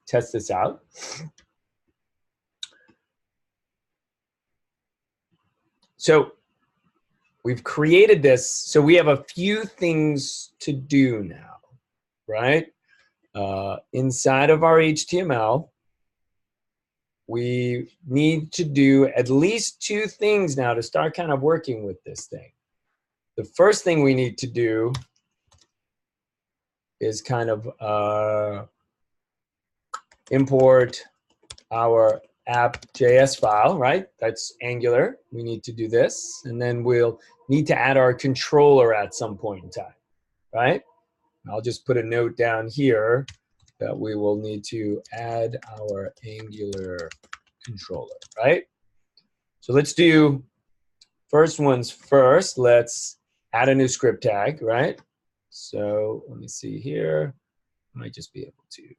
test this out. So we've created this. So we have a few things to do now, right? Inside of our HTML, we need to do at least 2 things now to start kind of working with this thing. The first thing we need to do is kind of import our app.js file, right? That's Angular. We need to do this. And then we'll need to add our controller at some point in time, right? I'll just put a note down here that we will need to add our Angular controller, right? So let's do first ones first. Let's add a new script tag, right? So let me see here. I might just be able to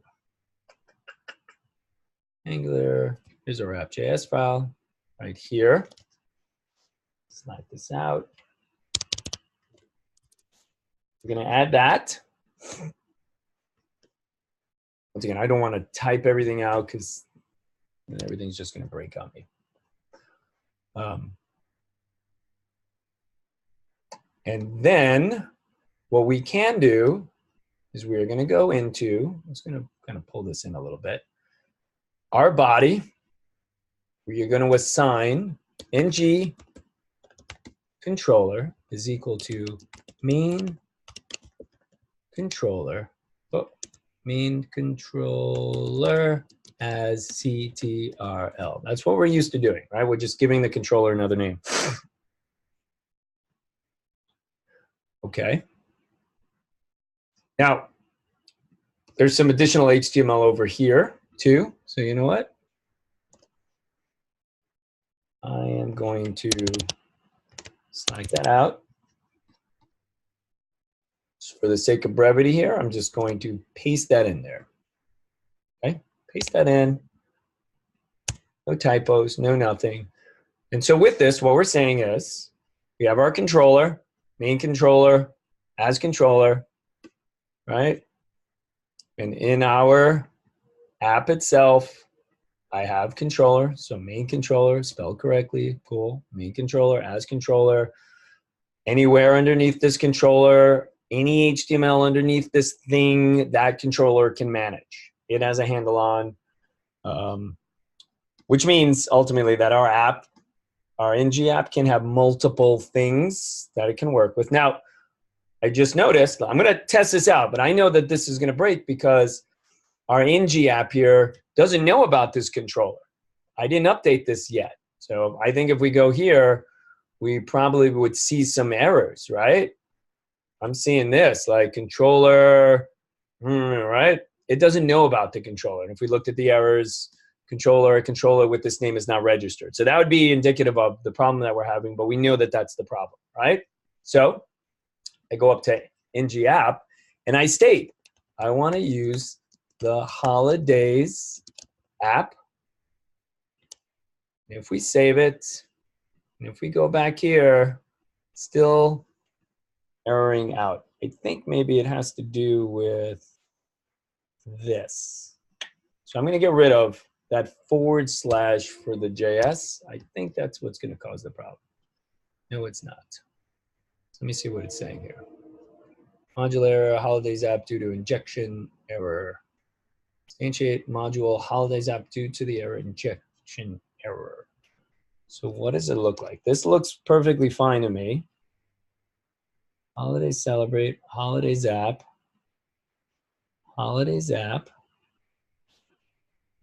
Angular. Here's our app.js file right here. Slide this out. We're going to add that. Once again, I don't want to type everything out because And everything's just going to break on me. And then what we can do is we're going to go into, I'm just going to kind of pull this in a little bit. Our body, where you're going to assign ng controller is equal to main controller, main controller as CTRL. That's what we're used to doing, right? We're just giving the controller another name. Okay. Now, there's some additional HTML over here too. So you know what? I am going to select that out. Just for the sake of brevity here, I'm just going to paste that in there. Okay, paste that in. No typos, no nothing. And so with this, what we're saying is we have our controller, main controller, as controller, right? And in our app itself, I have controller, so main controller, spelled correctly, cool. Main controller, as controller. Anywhere underneath this controller, any HTML underneath this thing, that controller can manage. It has a handle on, which means ultimately that our app, our NG app can have multiple things that it can work with. Now, I just noticed, I'm going to test this out, but I know that this is going to break because our NG app here doesn't know about this controller. I didn't update this yet. So I think if we go here, we probably would see some errors, right? I'm seeing this, like controller, right? It doesn't know about the controller. And if we looked at the errors, controller with this name is not registered. So that would be indicative of the problem that we're having, but we know that that's the problem, right? So I go up to NG app and I state, I want to use the Holdiays app. If we save it, and if we go back here, still erroring out. I think maybe it has to do with this. So I'm going to get rid of that / for the JS. I think that's what's going to cause the problem. No, it's not. Let me see what it's saying here. Module error, Holdiays app due to injection error. Instantiate module Holdiays app due to the error injection error. So what does it look like? This looks perfectly fine to me. Holdiays celebrate, Holdiays app, Holdiays app,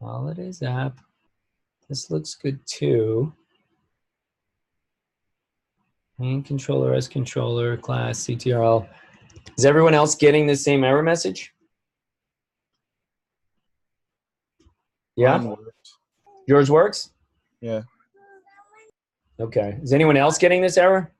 Holdiays app. This looks good too. Main controller, as controller, class, CTRL. Is everyone else getting the same error message? Yeah? Yours works? Yeah. Okay. Is anyone else getting this error?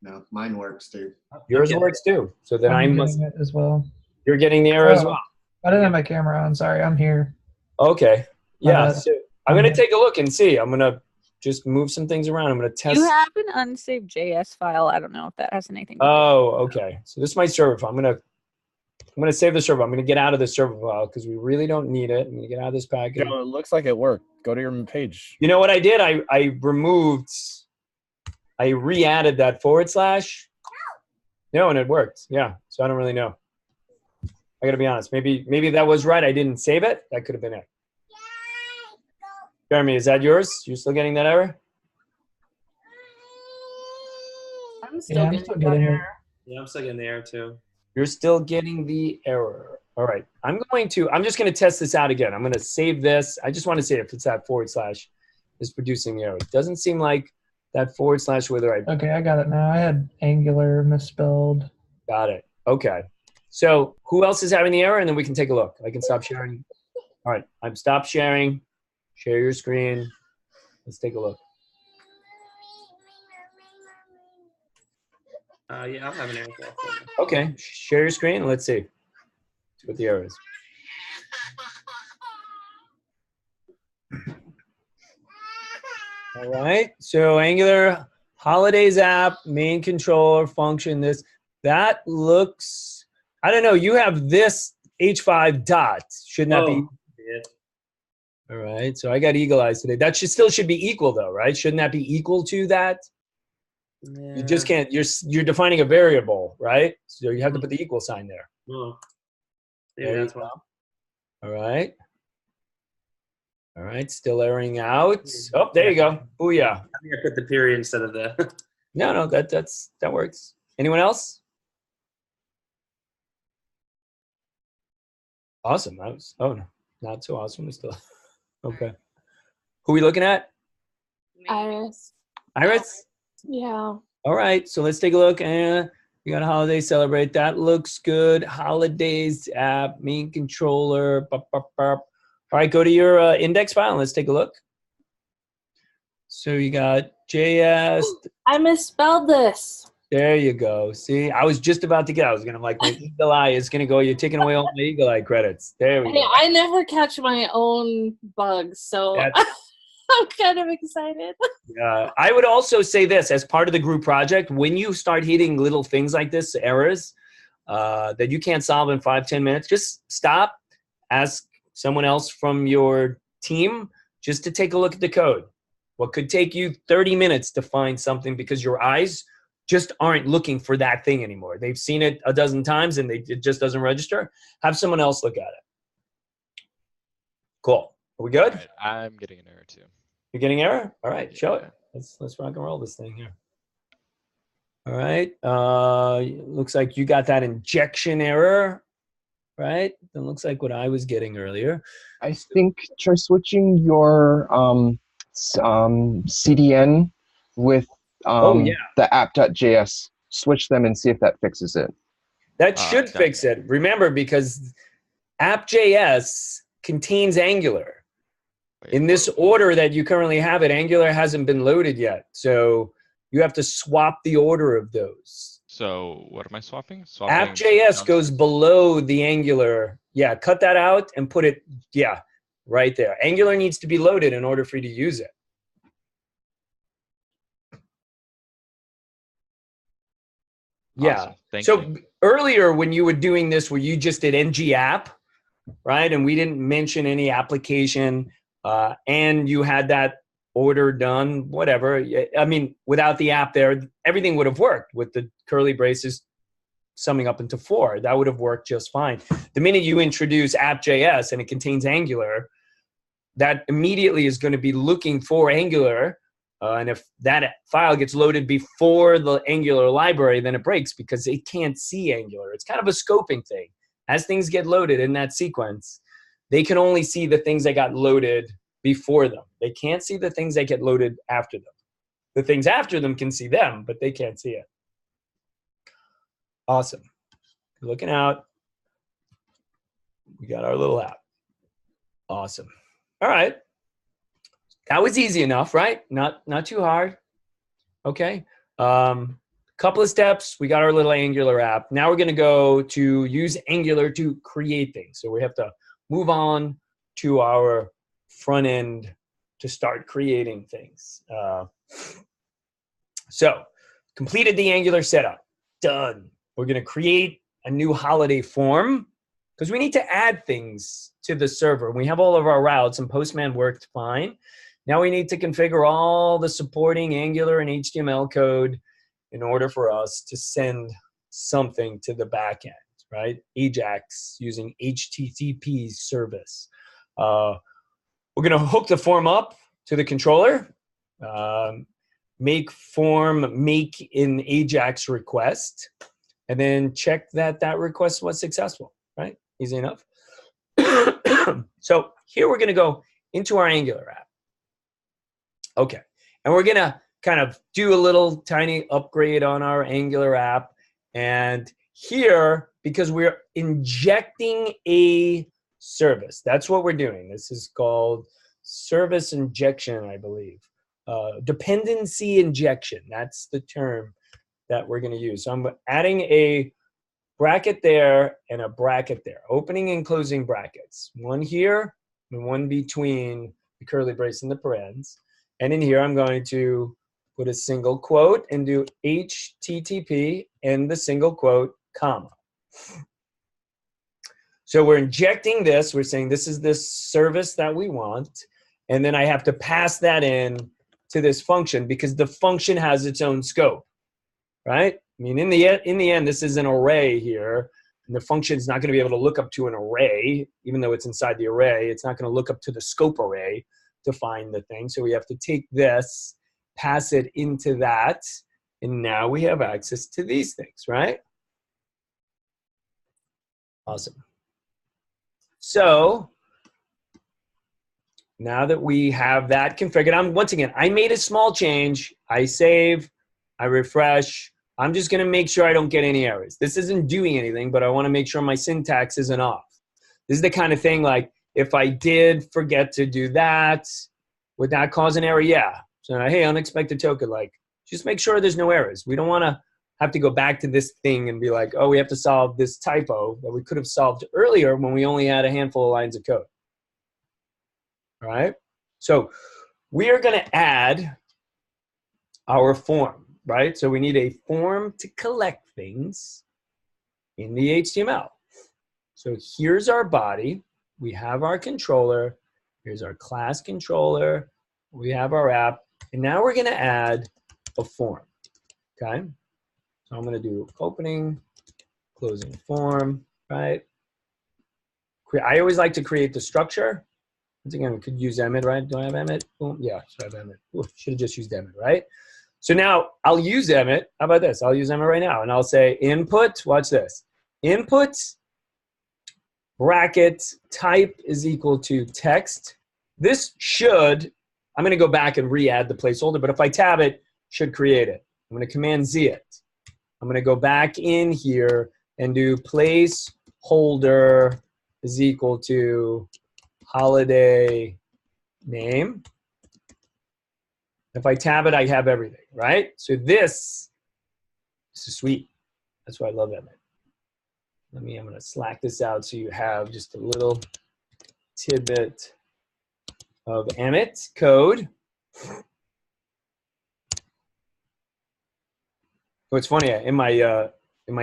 No, mine works too. Yours works too. So then I must. getting it as well. You're getting the error as well. I didn't have my camera on. Sorry, I'm here. Okay. Yeah. bad. So I'm going to take a look and see. I'm going to just move some things around. I'm going to test. You have an unsaved JS file. I don't know if that has anything to do. Oh, okay. So this is my server file. I'm going to save the server. I'm going to get out of the server file because we really don't need it. I'm going to get out of this package. It looks like it worked. Go to your page. You know what I did? I re-added that / No, and it worked. Yeah. So I don't really know. I got to be honest. Maybe that was right. I didn't save it. That could have been it. Jeremy, is that yours? You still getting that error? I'm still getting it. Yeah, I'm still getting the error too. You're still getting the error. All right. I'm just going to test this out again. I'm going to save this. I just want to see if it's that / is producing the error. It doesn't seem like that / whether I. Okay, I got it now. I had Angular misspelled. Got it. Okay. So who else is having the error? And then we can take a look. I can stop sharing. All right. I'm stop sharing. Share your screen. Let's take a look. Yeah, I'm having an error. Okay. Share your screen. Let's see what the error is. All right. So Angular Holdiays app, main controller, function, that looks, I don't know. You have this H5 dot. Shouldn't that be? All right, so I got eagle eyes today. That still should be equal though, right? Shouldn't that be equal to that? Yeah. You just can't, you're defining a variable, right? So you have to put the equal sign there. Oh, maybe There you that's why. go. All right. All right, still airing out. Oh, there you go. Booyah. I think I put the period instead of the. No, that works. Anyone else? Awesome. That was, oh no, not so awesome. We're still okay. Who are we looking at? Iris. Iris? Yeah. All right, so let's take a look. And we got a holiday celebrate. That looks good. Holidays app, main controller. Bup, bup, bup. All right, go to your index file and let's take a look. So you got JS. I misspelled this. There you go. See, I was just about to get. I was gonna like my eagle eye is gonna go. You're taking away all my eagle eye credits. There we Hey, go. I never catch my own bugs, so I'm kind of excited. I would also say this as part of the group project, when you start hitting little things like this, errors that you can't solve in 5-10 minutes, just stop, ask someone else from your team just to take a look at the code. What could take you 30 minutes to find something because your eyes just aren't looking for that thing anymore. They've seen it a dozen times and it just doesn't register. Have someone else look at it. Cool. Are we good? All right, I'm getting an error too. You're getting error? All right, show it. Let's rock and roll this thing here. All right. Looks like you got that injection error, right? That looks like what I was getting earlier. I think try switching your CDN with the app.js. Switch them and see if that fixes it. That should fix it. Remember, because app.js contains Angular. In this order that you currently have it, Angular hasn't been loaded yet. So you have to swap the order of those. So what am I swapping? Swapping App.js goes below the Angular. Yeah, cut that out and put it, right there. Angular needs to be loaded in order for you to use it. Yeah. Awesome. Thank So you. earlier when you were doing this, where you just did ng app, right? And we didn't mention any application, and you had that order done, whatever. I mean, without the app there, everything would have worked with the curly braces summing up into 4. That would have worked just fine. The minute you introduce app.js and it contains Angular, that immediately is going to be looking for Angular. And if that file gets loaded before the Angular library, then it breaks because it can't see Angular. It's kind of a scoping thing. As things get loaded in that sequence, they can only see the things that got loaded before them. They can't see the things that get loaded after them. The things after them can see them, but they can't see it. Awesome. Looking out. We got our little app. Awesome. All right. That was easy enough, right? Not too hard. Okay. Couple of steps. We got our little Angular app. Now we're going to go to use Angular to create things. So we have to move on to our front end to start creating things. So completed the Angular setup. Done. We're going to create a new holiday form because we need to add things to the server. We have all of our routes and Postman worked fine. Now we need to configure all the supporting Angular and HTML code in order for us to send something to the backend, right? Ajax using HTTP service. We're going to hook the form up to the controller, make form make in Ajax request, and then check that that request was successful, right? Easy enough. So here we're going to go into our Angular app. Okay, and we're going to kind of do a little tiny upgrade on our Angular app. And here, because we're injecting a service, that's what we're doing. This is called service injection, I believe. Dependency injection, that's the term that we're going to use. So I'm adding a bracket there and a bracket there, opening and closing brackets. One here and one between the curly brace and the parens. And in here, I'm going to put a single quote and do HTTP and the single quote, comma. So we're injecting this. We're saying this is this service that we want. And then I have to pass that in to this function because the function has its own scope, right? I mean, in the end, this is an array here. And the function is not going to be able to look up to an array, even though it's inside the array. It's not going to look up to the scope array to find the thing. So we have to take this, pass it into that, and now we have access to these things, right? Awesome. So now that we have that configured, once again, I made a small change. I save, I refresh. I'm just going to make sure I don't get any errors. This isn't doing anything, but I want to make sure my syntax isn't off. This is the kind of thing like, if I did forget to do that, would that cause an error? Yeah. So, hey, unexpected token, like, just make sure there's no errors. We don't want to have to go back to this thing and be like, oh, we have to solve this typo that we could have solved earlier when we only had a handful of lines of code. All right? So we are going to add our form, right? So we need a form to collect things in the HTML. So here's our body. We have our controller. Here's our class controller. We have our app. And now we're going to add a form, okay? So I'm going to do opening, closing form, right? I always like to create the structure. Once again, we could use Emmet, right? Do I have Emmet? Boom. Yeah, should have Emmet. Should have just used Emmet, right? So now I'll use Emmet. How about this? I'll use Emmet right now, and I'll say input. Watch this. Input bracket type is equal to text. This should, I'm going to go back and re-add the placeholder, but if I tab it, should create it. I'm going to Command Z it. I'm going to go back in here and do placeholder is equal to holiday name. If I tab it, I have everything, right? So this is sweet. That's why I love Emmet. I'm going to slack this out so you have just a little tidbit of Emmet code. What's funny, in my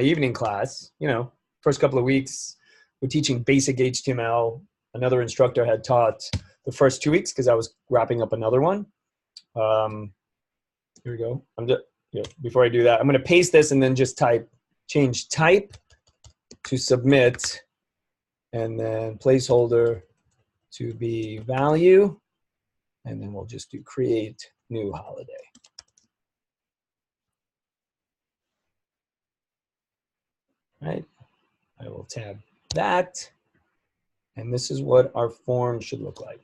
evening class, you know, first couple of weeks, we're teaching basic HTML. Another instructor had taught the first 2 weeks because I was wrapping up another one. Here we go. Before I do that, I'm going to paste this and then just change type to submit, and then placeholder to be value, and then we'll just do create new holiday. Right, I will tab that, and this is what our form should look like.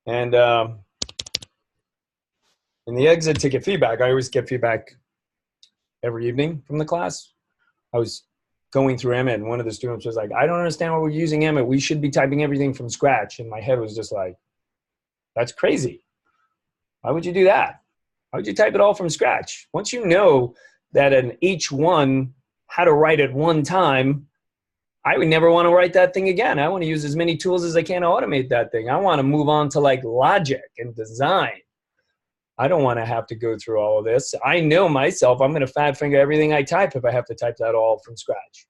And in the exit to get feedback, I always get feedback every evening from the class. I was going through Emmet, and one of the students was like, I don't understand why we're using Emmet. We should be typing everything from scratch. And my head was just like, that's crazy. Why would you do that? Why would you type it all from scratch? Once you know that an H1 how to write it one time, I would never want to write that thing again. I want to use as many tools as I can to automate that thing. I want to move on to like logic and design. I don't want to have to go through all of this. I know myself, I'm going to fat finger everything I type if I have to type that all from scratch.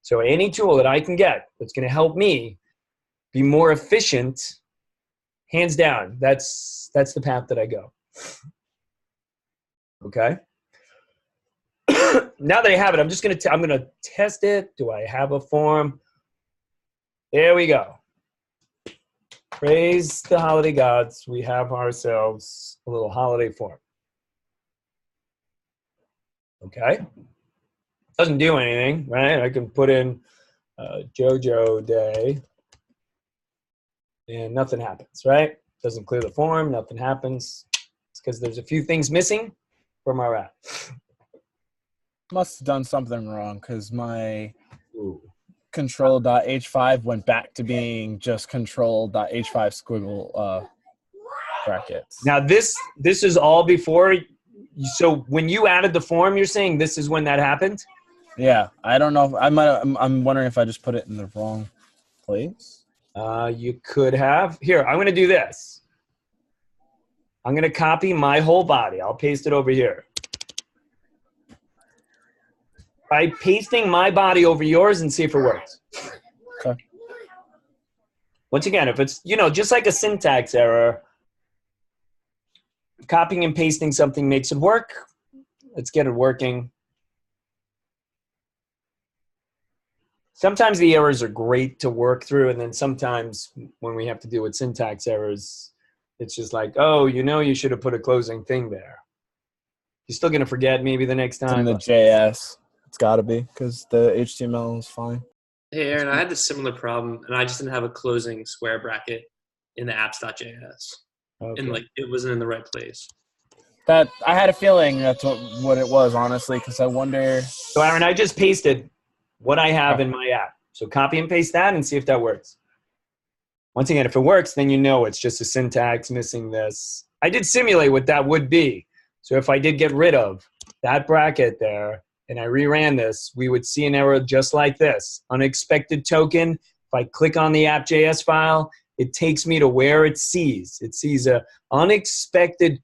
So any tool that I can get that's going to help me be more efficient, hands down, that's the path that I go. Okay. Now that I have it, I'm going to test it. Do I have a form? There we go. Praise the holiday gods. We have ourselves a little holiday form. Okay. Doesn't do anything, right? I can put in JoJo Day and nothing happens, right? Doesn't clear the form, nothing happens. It's because there's a few things missing from our app. Must have done something wrong because my control.h5 went back to being just control.h5 squiggle brackets. Now this is all before. So when you added the form, you're saying this is when that happened? Yeah, I don't know. If I'm wondering if I just put it in the wrong place. You could have. Here, I'm going to do this. I'm going to copy my whole body. I'll paste it over here. By pasting my body over yours and see if it works. Okay. Once again, if it's, just like a syntax error, copying and pasting something makes it work. Let's get it working. Sometimes the errors are great to work through, and then sometimes when we have to deal with syntax errors, it's just like, oh, you should have put a closing thing there. You're still going to forget maybe the next time. In the JS, it's got to be, because the HTML is fine. Hey, Aaron, I had this similar problem, and I just didn't have a closing square bracket in the apps.js. Okay. And it wasn't in the right place. That I had a feeling that's what it was, honestly, because I wonder. So, Aaron, I just pasted what I have in my app. So copy and paste that and see if that works. Once again, if it works, then it's just a syntax missing this. I did simulate what that would be. So if I did get rid of that bracket there and I reran this, we would see an error just like this. Unexpected token. If I click on the app.js file, it takes me to where it sees. It sees a unexpected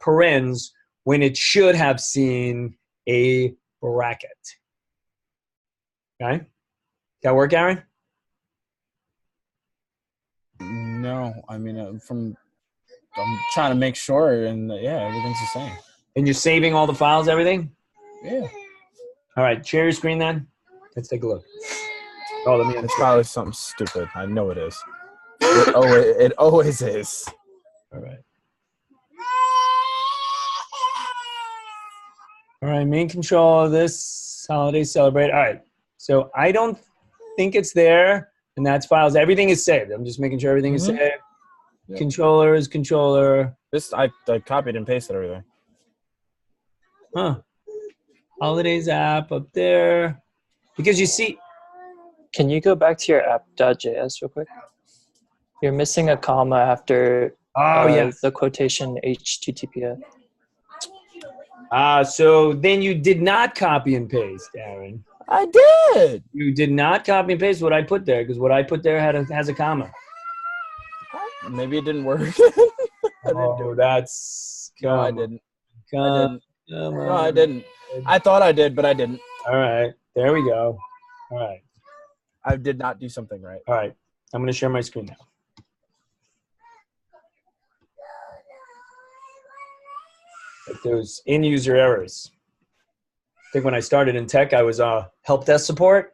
parens when it should have seen a bracket. Okay? That work, Aaron? No, I mean, I'm trying to make sure, and everything's the same. And you're saving all the files, everything? Yeah. All right, share your screen then. Let's take a look. Oh, let me. It's probably something stupid. I know it is. It always is. All right. All right, main control of this holiday celebrate. All right, so I don't think it's there, and that's files. Everything is saved. I'm just making sure everything is saved. Yep. Controller is controller. This I copied and pasted everything. Huh. Holidays app up there. Because you see. Can you go back to your app.js real quick? You're missing a comma after the quotation HTTPS. So then you did not copy and paste, Aaron. I did. You did not copy and paste what I put there, because what I put there has a comma. Maybe it didn't work. That's... No, I didn't. No, I didn't. I thought I did, but I didn't. All right. There we go. All right. I did not do something right. All right. I'm going to share my screen now. Like those in-user errors. I think when I started in tech, I was help desk support.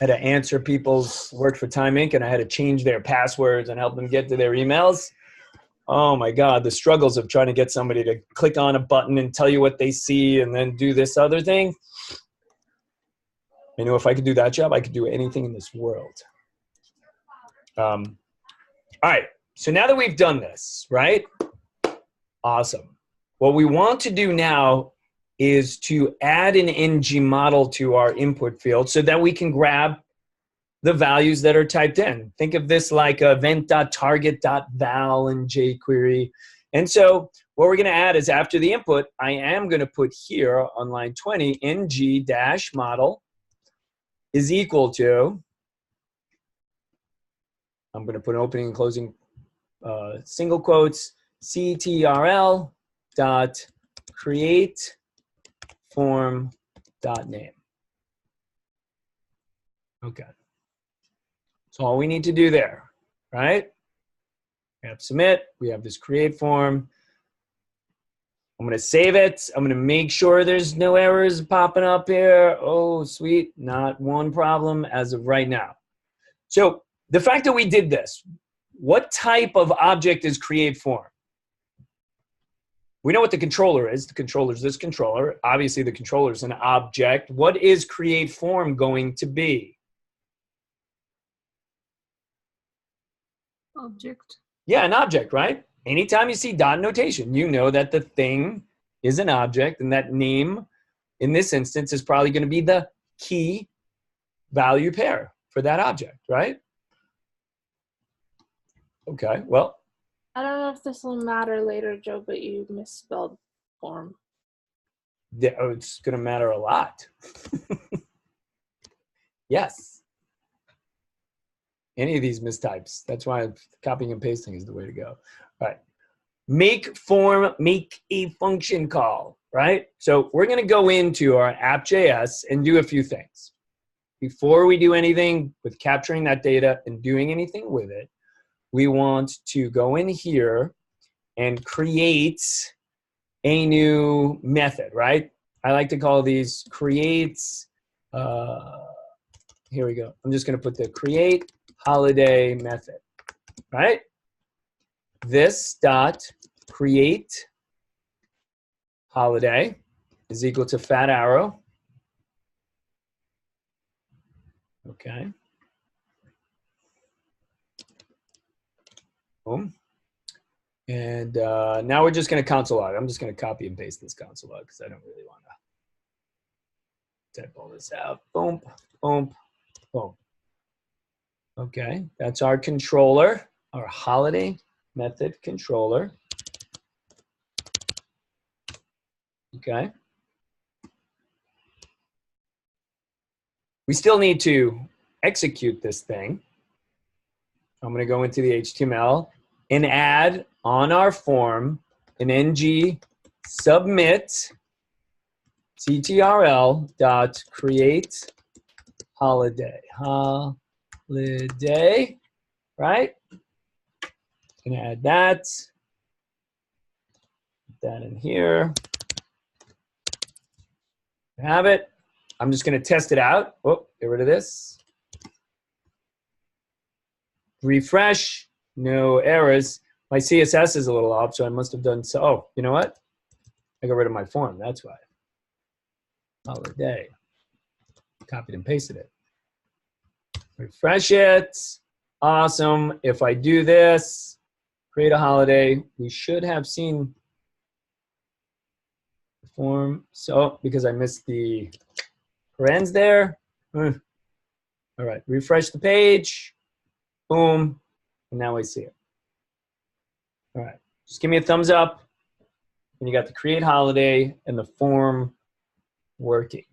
I had to answer people's work for Time Inc., and I had to change their passwords and help them get to their emails. Oh my God, the struggles of trying to get somebody to click on a button and tell you what they see and then do this other thing. I knew if I could do that job, I could do anything in this world. All right, so now that we've done this, right? Awesome. What we want to do now is to add an ng model to our input field so that we can grab the values that are typed in. Think of this like event.target.val in jQuery. And so what we're going to add is after the input, I am going to put here on line 20, ng-model is equal to, I'm going to put an opening and closing single quotes, ctrl dot create form dot name. Okay. That's all we need to do there, right? We have submit. We have this create form. I'm going to save it. I'm going to make sure there's no errors popping up here. Oh, sweet. Not one problem as of right now. So the fact that we did this, what type of object is create form? We know what the controller is. The controller is this controller. Obviously, the controller is an object. What is create form going to be? Object. Yeah, an object, right? Anytime you see dot notation, you know that the thing is an object, and that name in this instance is probably going to be the key value pair for that object, right? Okay, well. I don't know if this will matter later, Joe, but you misspelled form. Yeah, it's going to matter a lot. Yes. Any of these mistypes. That's why copying and pasting is the way to go. All right. Make form, make a function call, right? So we're going to go into our app.js and do a few things. Before we do anything with capturing that data and doing anything with it, we want to go in here and create a new method, right? I like to call these creates, here we go. I'm just gonna put the create holiday method, right? This dot create holiday is equal to fat arrow. Okay. Boom. And now we're just going to console log. I'm just going to copy and paste this console log because I don't really want to type all this out. Boom, boom, boom. Okay, that's our controller, our holiday method controller. Okay. We still need to execute this thing. I'm going to go into the HTML and add on our form an ng submit ctrl dot create holiday. Holiday, right? Gonna add that. Put that in here. Have it. I'm just gonna test it out. Oh, get rid of this. Refresh, no errors. My CSS is a little off, so I must have done so. Oh, you know what? I got rid of my form, that's why. Holiday. Copied and pasted it. Refresh it. Awesome. If I do this, create a holiday, we should have seen the form. So, because I missed the parens there. All right, refresh the page. Boom. And now I see it. All right, just give me a thumbs up. And you got the create holiday and the form working.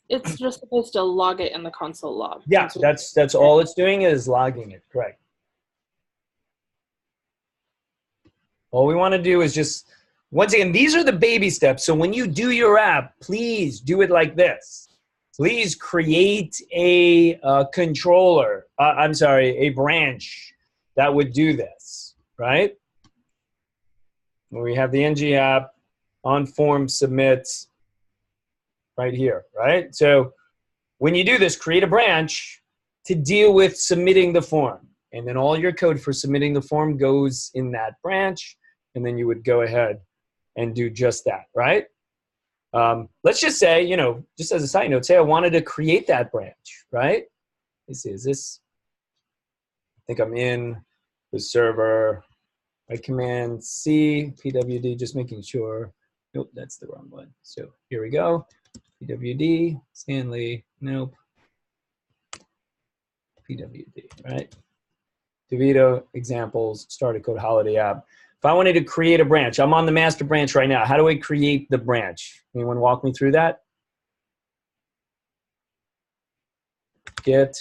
It's just supposed to log it in the console log. Yeah, that's all it's doing is logging it, correct. All we want to do is just, once again, these are the baby steps. So when you do your app, please do it like this. Please create a controller, a branch that would do this, right? We have the ng app on form submit right here, right? So when you do this, create a branch to deal with submitting the form. And then all your code for submitting the form goes in that branch. And then you would go ahead and do just that, right? Let's just say, you know, just as a side note, say I wanted to create that branch, right? Let's see, is this, I think I'm in the server. I command C, pwd, just making sure. Nope, that's the wrong one. So here we go. pwd, Stanley, nope. pwd, right? DeVito, examples, start a code holiday app. If I wanted to create a branch, I'm on the master branch right now. How do I create the branch? Anyone walk me through that? Git.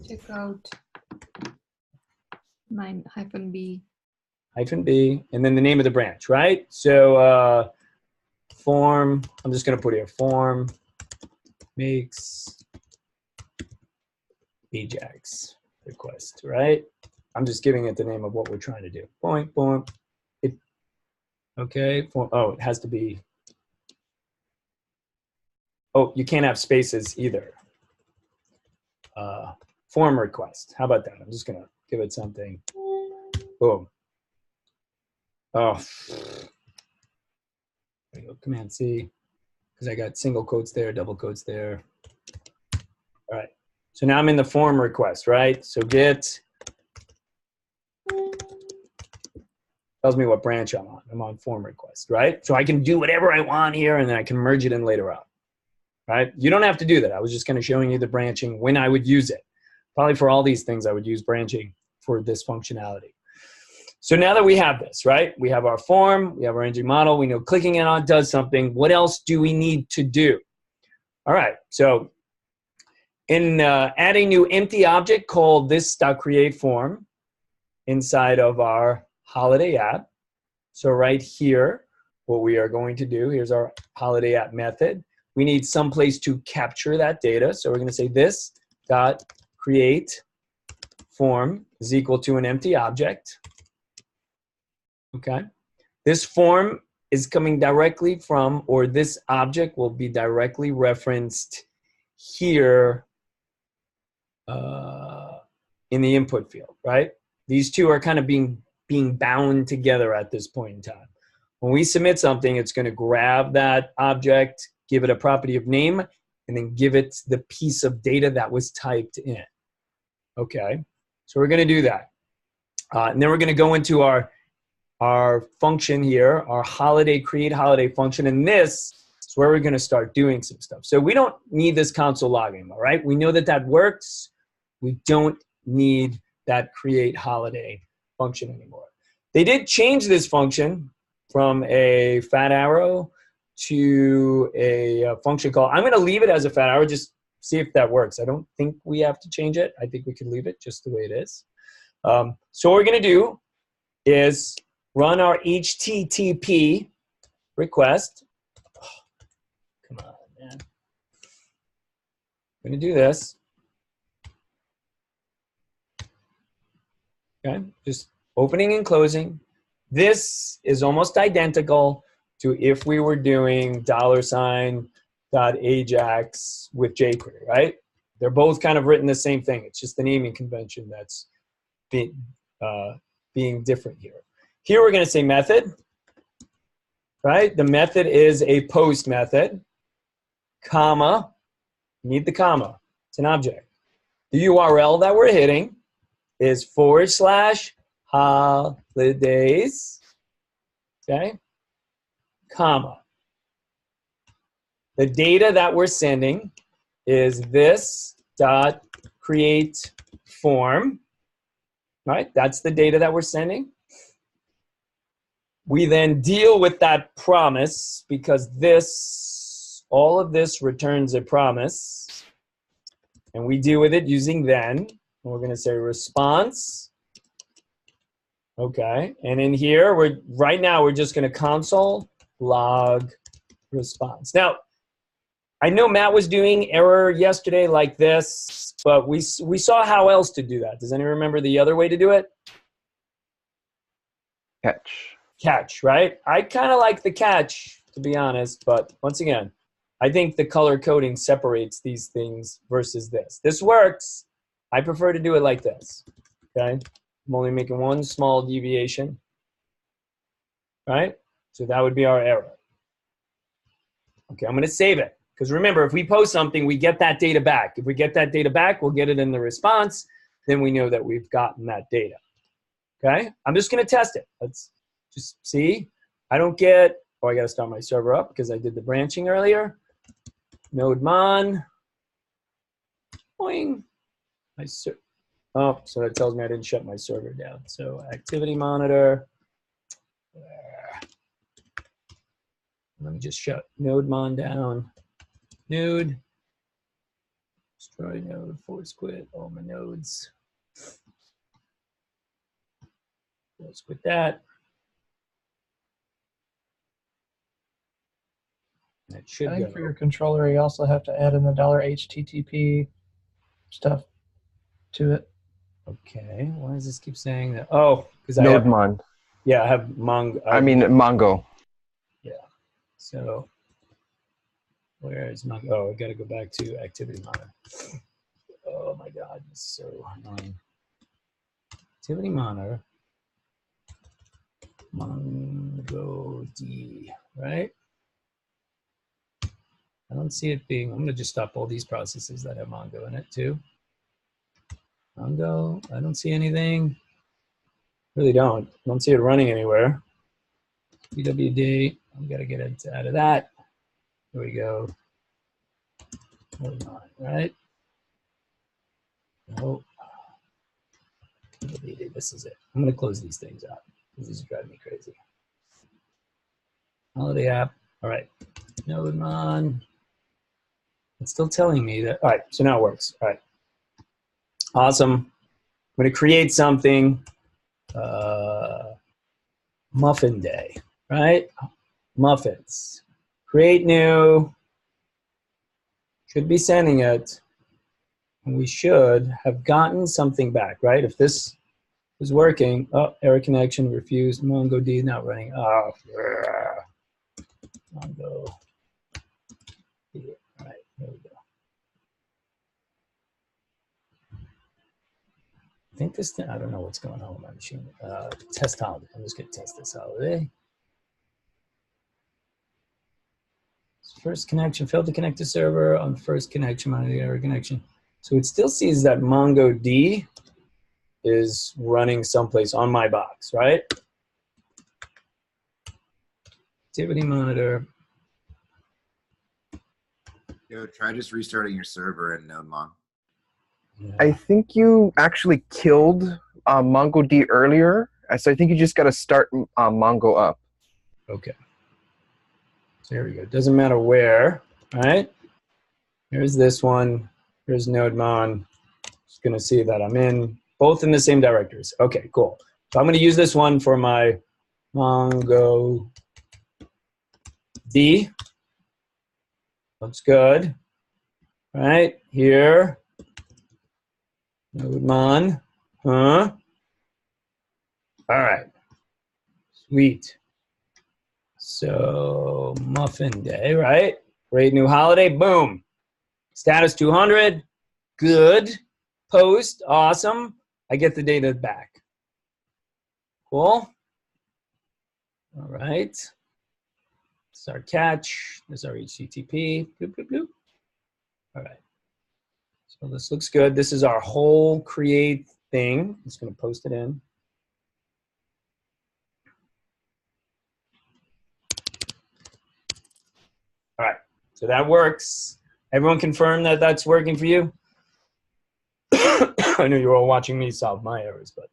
Check out -b. -b, and then the name of the branch, right? So form, I'm just going to put here, form makes Ajax request, right? I'm just giving it the name of what we're trying to do. Boink, boink. Okay, oh, it has to be, oh, you can't have spaces either. Form request, how about that? I'm just gonna give it something. Boom. Oh, there you go, Command C, because I got single quotes there, double quotes there. All right, so now I'm in the form request, right? So git tells me what branch I'm on. I'm on form request, right? So I can do whatever I want here, and then I can merge it in later on, right? You don't have to do that. I was just kind of showing you the branching when I would use it. Probably for all these things, I would use branching for this functionality. So now that we have this, right? We have our form, we have our ng model, we know clicking it on does something. What else do we need to do? All right, so add a new empty object called this.createForm inside of our holiday app. So right here, what we are going to do, here's our holiday app method. We need some place to capture that data. So we're going to say this.createForm is equal to an empty object. Okay. This form is coming directly from, or this object will be directly referenced here in the input field, right? These two are kind of being bound together at this point in time. When we submit something, it's going to grab that object, give it a property of name, and then give it the piece of data that was typed in. Okay, so we're going to do that. And then we're going to go into our function here, our create holiday function, and this is where we're going to start doing some stuff. So we don't need this console log anymore, right? We know that that works. We don't need that create holiday function anymore. They did change this function from a fat arrow to a function call. I'm going to leave it as a fat arrow, just see if that works. I don't think we have to change it. I think we could leave it just the way it is. So what we're going to do is run our HTTP request. Oh, come on, man. I'm going to do this. Okay, just opening and closing. This is almost identical to if we were doing $.ajax with jQuery, right? They're both kind of written the same thing. It's just the naming convention that's being different here. Here we're going to say method, right? The method is a post method, comma, need the comma. It's an object. The URL that we're hitting is /Holdiays, okay, comma. The data that we're sending is this.createForm, right? That's the data that we're sending. We then deal with that promise because all of this returns a promise, and we deal with it using then. We're going to say response. Okay, and in here, right now we're just going to console log response. Now, I know Matt was doing error yesterday like this, but we saw how else to do that. Does anyone remember the other way to do it? Catch, right? I kind of like the catch, to be honest, but once again, I think the color coding separates these things versus this. This works. I prefer to do it like this, okay? I'm only making one small deviation, right? So that would be our error. Okay, I'm going to save it. Because remember, if we post something, we get that data back. If we get that data back, we'll get it in the response. Then we know that we've gotten that data. Okay? I'm just going to test it. Let's just see. I don't get, oh, I got to start my server up because I did the branching earlier. Node mon. Boing. Oh, so it tells me I didn't shut my server down. So activity monitor. Let me just shut node mon down. Node. Destroy node. Force quit all my nodes. Let's quit that. That should I think go. for your controller, you also have to add in the $HTTP stuff to it. Okay, why does this keep saying that? Oh, because I Node have mon. Yeah, I have Mongo. I mean Mongo. Yeah. So where is Mongo? Oh, I got to go back to activity monitor. Oh my God, this is so annoying. Activity monitor. MongoD, right? I don't see it being. I'm going to just stop all these processes that have Mongo in it too. Mongo, I don't see anything. Really don't. Don't see it running anywhere. PWD, I've got to get it out of that. There we go. Hold on, right? Nope. This is it. I'm going to close these things out because these are driving me crazy. Holiday app. All right. Node mon. It's still telling me that. All right, so now it works. All right. Awesome. I'm going to create something. Muffin day, right? Muffins. Create new. Should be sending it. And we should have gotten something back, right? If this is working. Oh, error connection refused. MongoD not running. Oh, Mongo. All right, there we go. I think this thing, I don't know what's going on with my machine. Test holiday. I'm just going to test this holiday. First connection, failed to connect to server on first connection, on the error connection. So it still sees that MongoD is running someplace on my box, right? Activity monitor. Yo, try just restarting your server in NodeMon. I think you actually killed MongoD earlier, so I think you just got to start Mongo up. Okay. So here we go. Doesn't matter where, right? Here's this one. Here's NodeMon. Just going to see that I'm in both in the same directories. Okay, cool. So I'm going to use this one for my MongoD. Looks good. Right here. NodeMon. Huh? All right. Sweet. So Muffin Day, right? Create new holiday. Boom. Status 200. Good. Post. Awesome. I get the data back. Cool. All right. This is our catch. This is our HTTP. Bloop, bloop, bloop. All right. So this looks good. This is our whole create thing. I'm just going to post it in. All right. So that works. Everyone confirm that that's working for you? I know you're all watching me solve my errors, but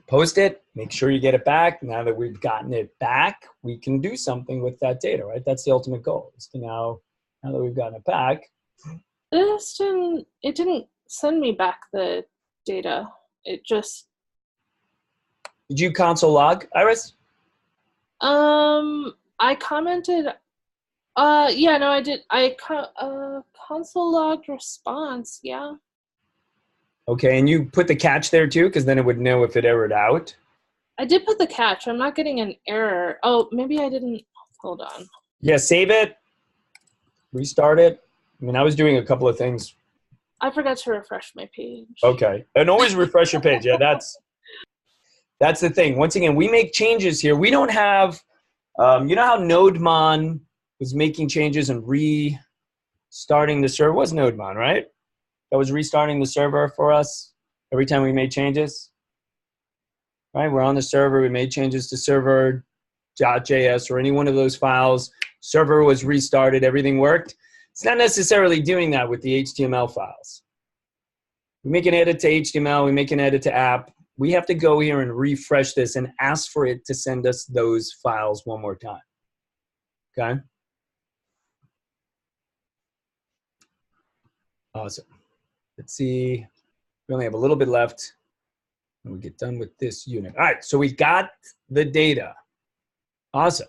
post it, make sure you get it back. Now that we've gotten it back, we can do something with that data, right? That's the ultimate goal. Is to now that we've gotten it back. It didn't send me back the data. It just. Did you console log, Iris? I commented. Yeah, no, I did. Console logged response. Yeah. Okay, and you put the catch there too, because then it would know if it errored out. I did put the catch. I'm not getting an error. Oh, maybe I didn't. Hold on. Yeah, save it. Restart it. I mean, I was doing a couple of things. I forgot to refresh my page. Okay, and always refresh your page. Yeah, that's the thing. Once again, we make changes here. We don't have, you know how NodeMon was making changes and restarting the server? It was NodeMon, right? That was restarting the server for us every time we made changes. Right, we're on the server. We made changes to server.js or any one of those files. Server was restarted. Everything worked. It's not necessarily doing that with the HTML files. We make an edit to HTML. We make an edit to app. We have to go here and refresh this and ask for it to send us those files one more time. Okay? Awesome. Let's see. We only have a little bit left. And we get done with this unit. All right, so we got the data. Awesome.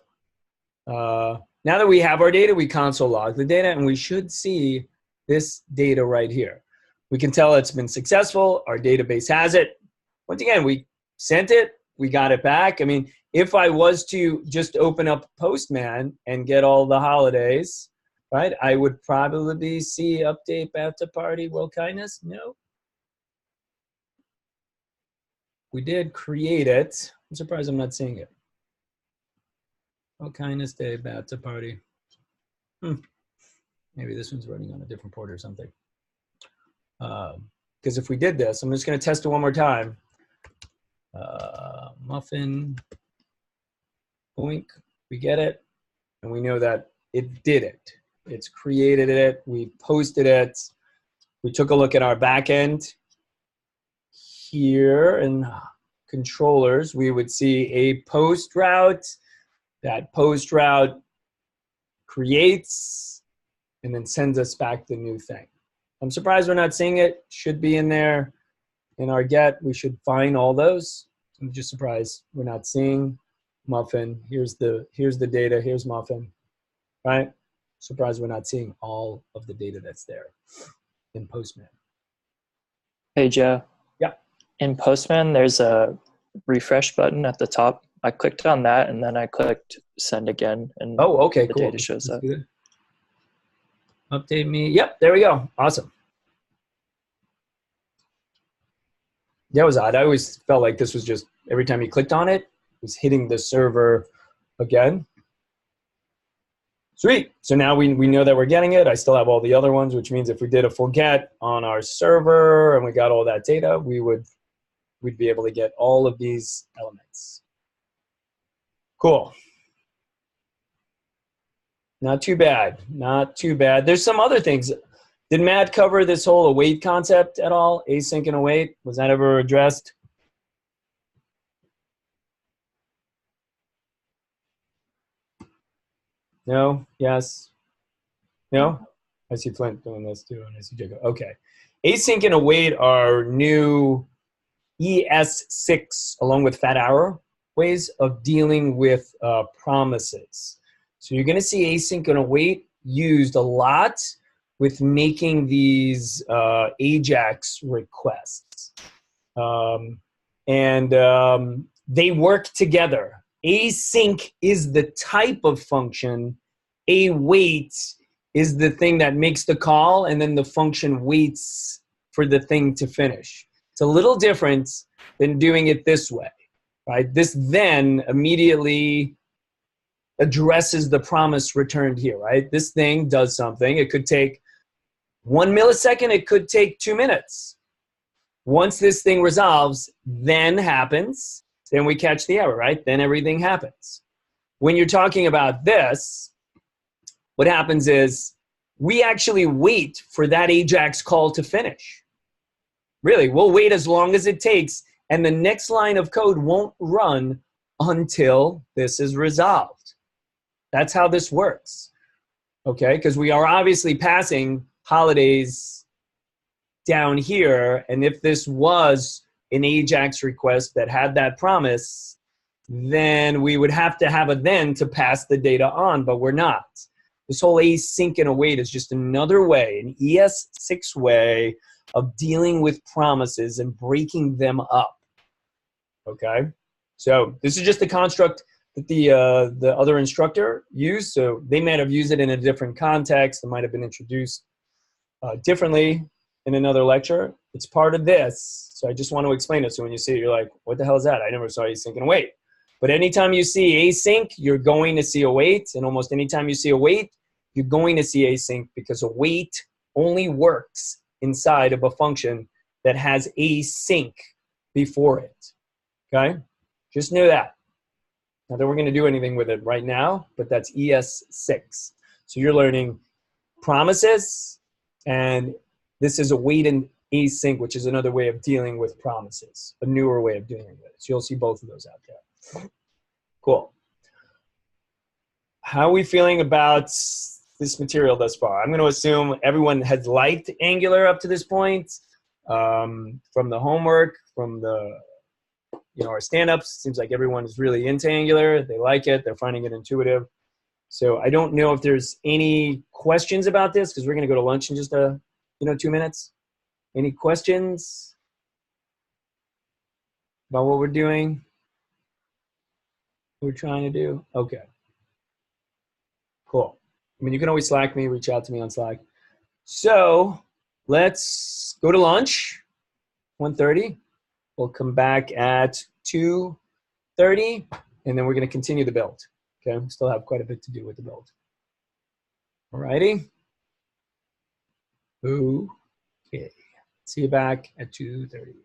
Now that we have our data, we console log the data, and we should see this data right here. We can tell it's been successful. Our database has it. Once again, we sent it. We got it back. I mean, if I was to just open up Postman and get all the holidays, right, I would probably see update, baptism party, world kindness. No. We did create it. I'm surprised I'm not seeing it. Oh, kindness day, baptism party. Maybe this one's running on a different port or something. Because if we did this, I'm just going to test it one more time. Muffin, boink, we get it. And we know that it did it. It's created it. We posted it. We took a look at our back end. Here in controllers, we would see a post route. That post route creates, and then sends us back the new thing. I'm surprised we're not seeing it. Should be in there in our get. We should find all those. I'm just surprised we're not seeing Muffin. Here's the data. Here's Muffin, right? Surprised we're not seeing all of the data that's there in Postman. Hey, Joe. Yeah. In Postman, there's a refresh button at the top. I clicked on that, and then I clicked send again, and okay, the cool. data shows up. Good. Update me. Yep, there we go. Awesome. That was odd. I always felt like this was just every time you clicked on it, it was hitting the server again. Sweet. So now we know that we're getting it. I still have all the other ones, which means if we did a forget on our server and we got all that data, we'd be able to get all of these elements. Cool. Not too bad. Not too bad. There's some other things. Did Matt cover this whole await concept at all? Async and await? Was that ever addressed? No? Yes? No? I see Flint doing this too, and I see Jacob. Okay. Async and await are new ES6 along with fat arrow ways of dealing with promises. So you're going to see async and await used a lot with making these AJAX requests. They work together. Async is the type of function. Await is the thing that makes the call, and then the function waits for the thing to finish. It's a little different than doing it this way, right? This then immediately addresses the promise returned here, right? This thing does something. It could take 1 millisecond. It could take 2 minutes. Once this thing resolves, then happens, then we catch the error, right? Then everything happens. When you're talking about this, what happens is we actually wait for that AJAX call to finish. Really, we'll wait as long as it takes, and the next line of code won't run until this is resolved. That's how this works, okay? Because we are obviously passing Holdiays down here, and if this was an AJAX request that had that promise, then we would have to have a then to pass the data on, but we're not. This whole async and await is just another way, an ES6 way of dealing with promises and breaking them up, okay? So this is just the construct that the other instructor used, so they might have used it in a different context. It might have been introduced differently in another lecture. It's part of this, so I just want to explain it. So when you see it, you're like, what the hell is that? I never saw async and await. But anytime you see async, you're going to see await, and almost anytime you see await, you're going to see async, because await only works inside of a function that has async before it, okay? Just know that. Not that we're going to do anything with it right now, but that's ES6. So you're learning promises, and this is await and async, which is another way of dealing with promises, a newer way of dealing with it. So you'll see both of those out there. Cool. How are we feeling about this material thus far? I'm going to assume everyone has liked Angular up to this point. From the homework, from the our stand-ups, seems like everyone is really into Angular. They like it. They're finding it intuitive. So I don't know if there's any questions about this, because we're going to go to lunch in just 2 minutes. Any questions about what we're doing? What we're trying to do? Okay. Cool. I mean, you can always Slack me, reach out to me on Slack. So let's go to lunch, 1:30. We'll come back at 2:30, and then we're going to continue the build. Okay, we still have quite a bit to do with the build. All righty. Okay. See you back at 2:30.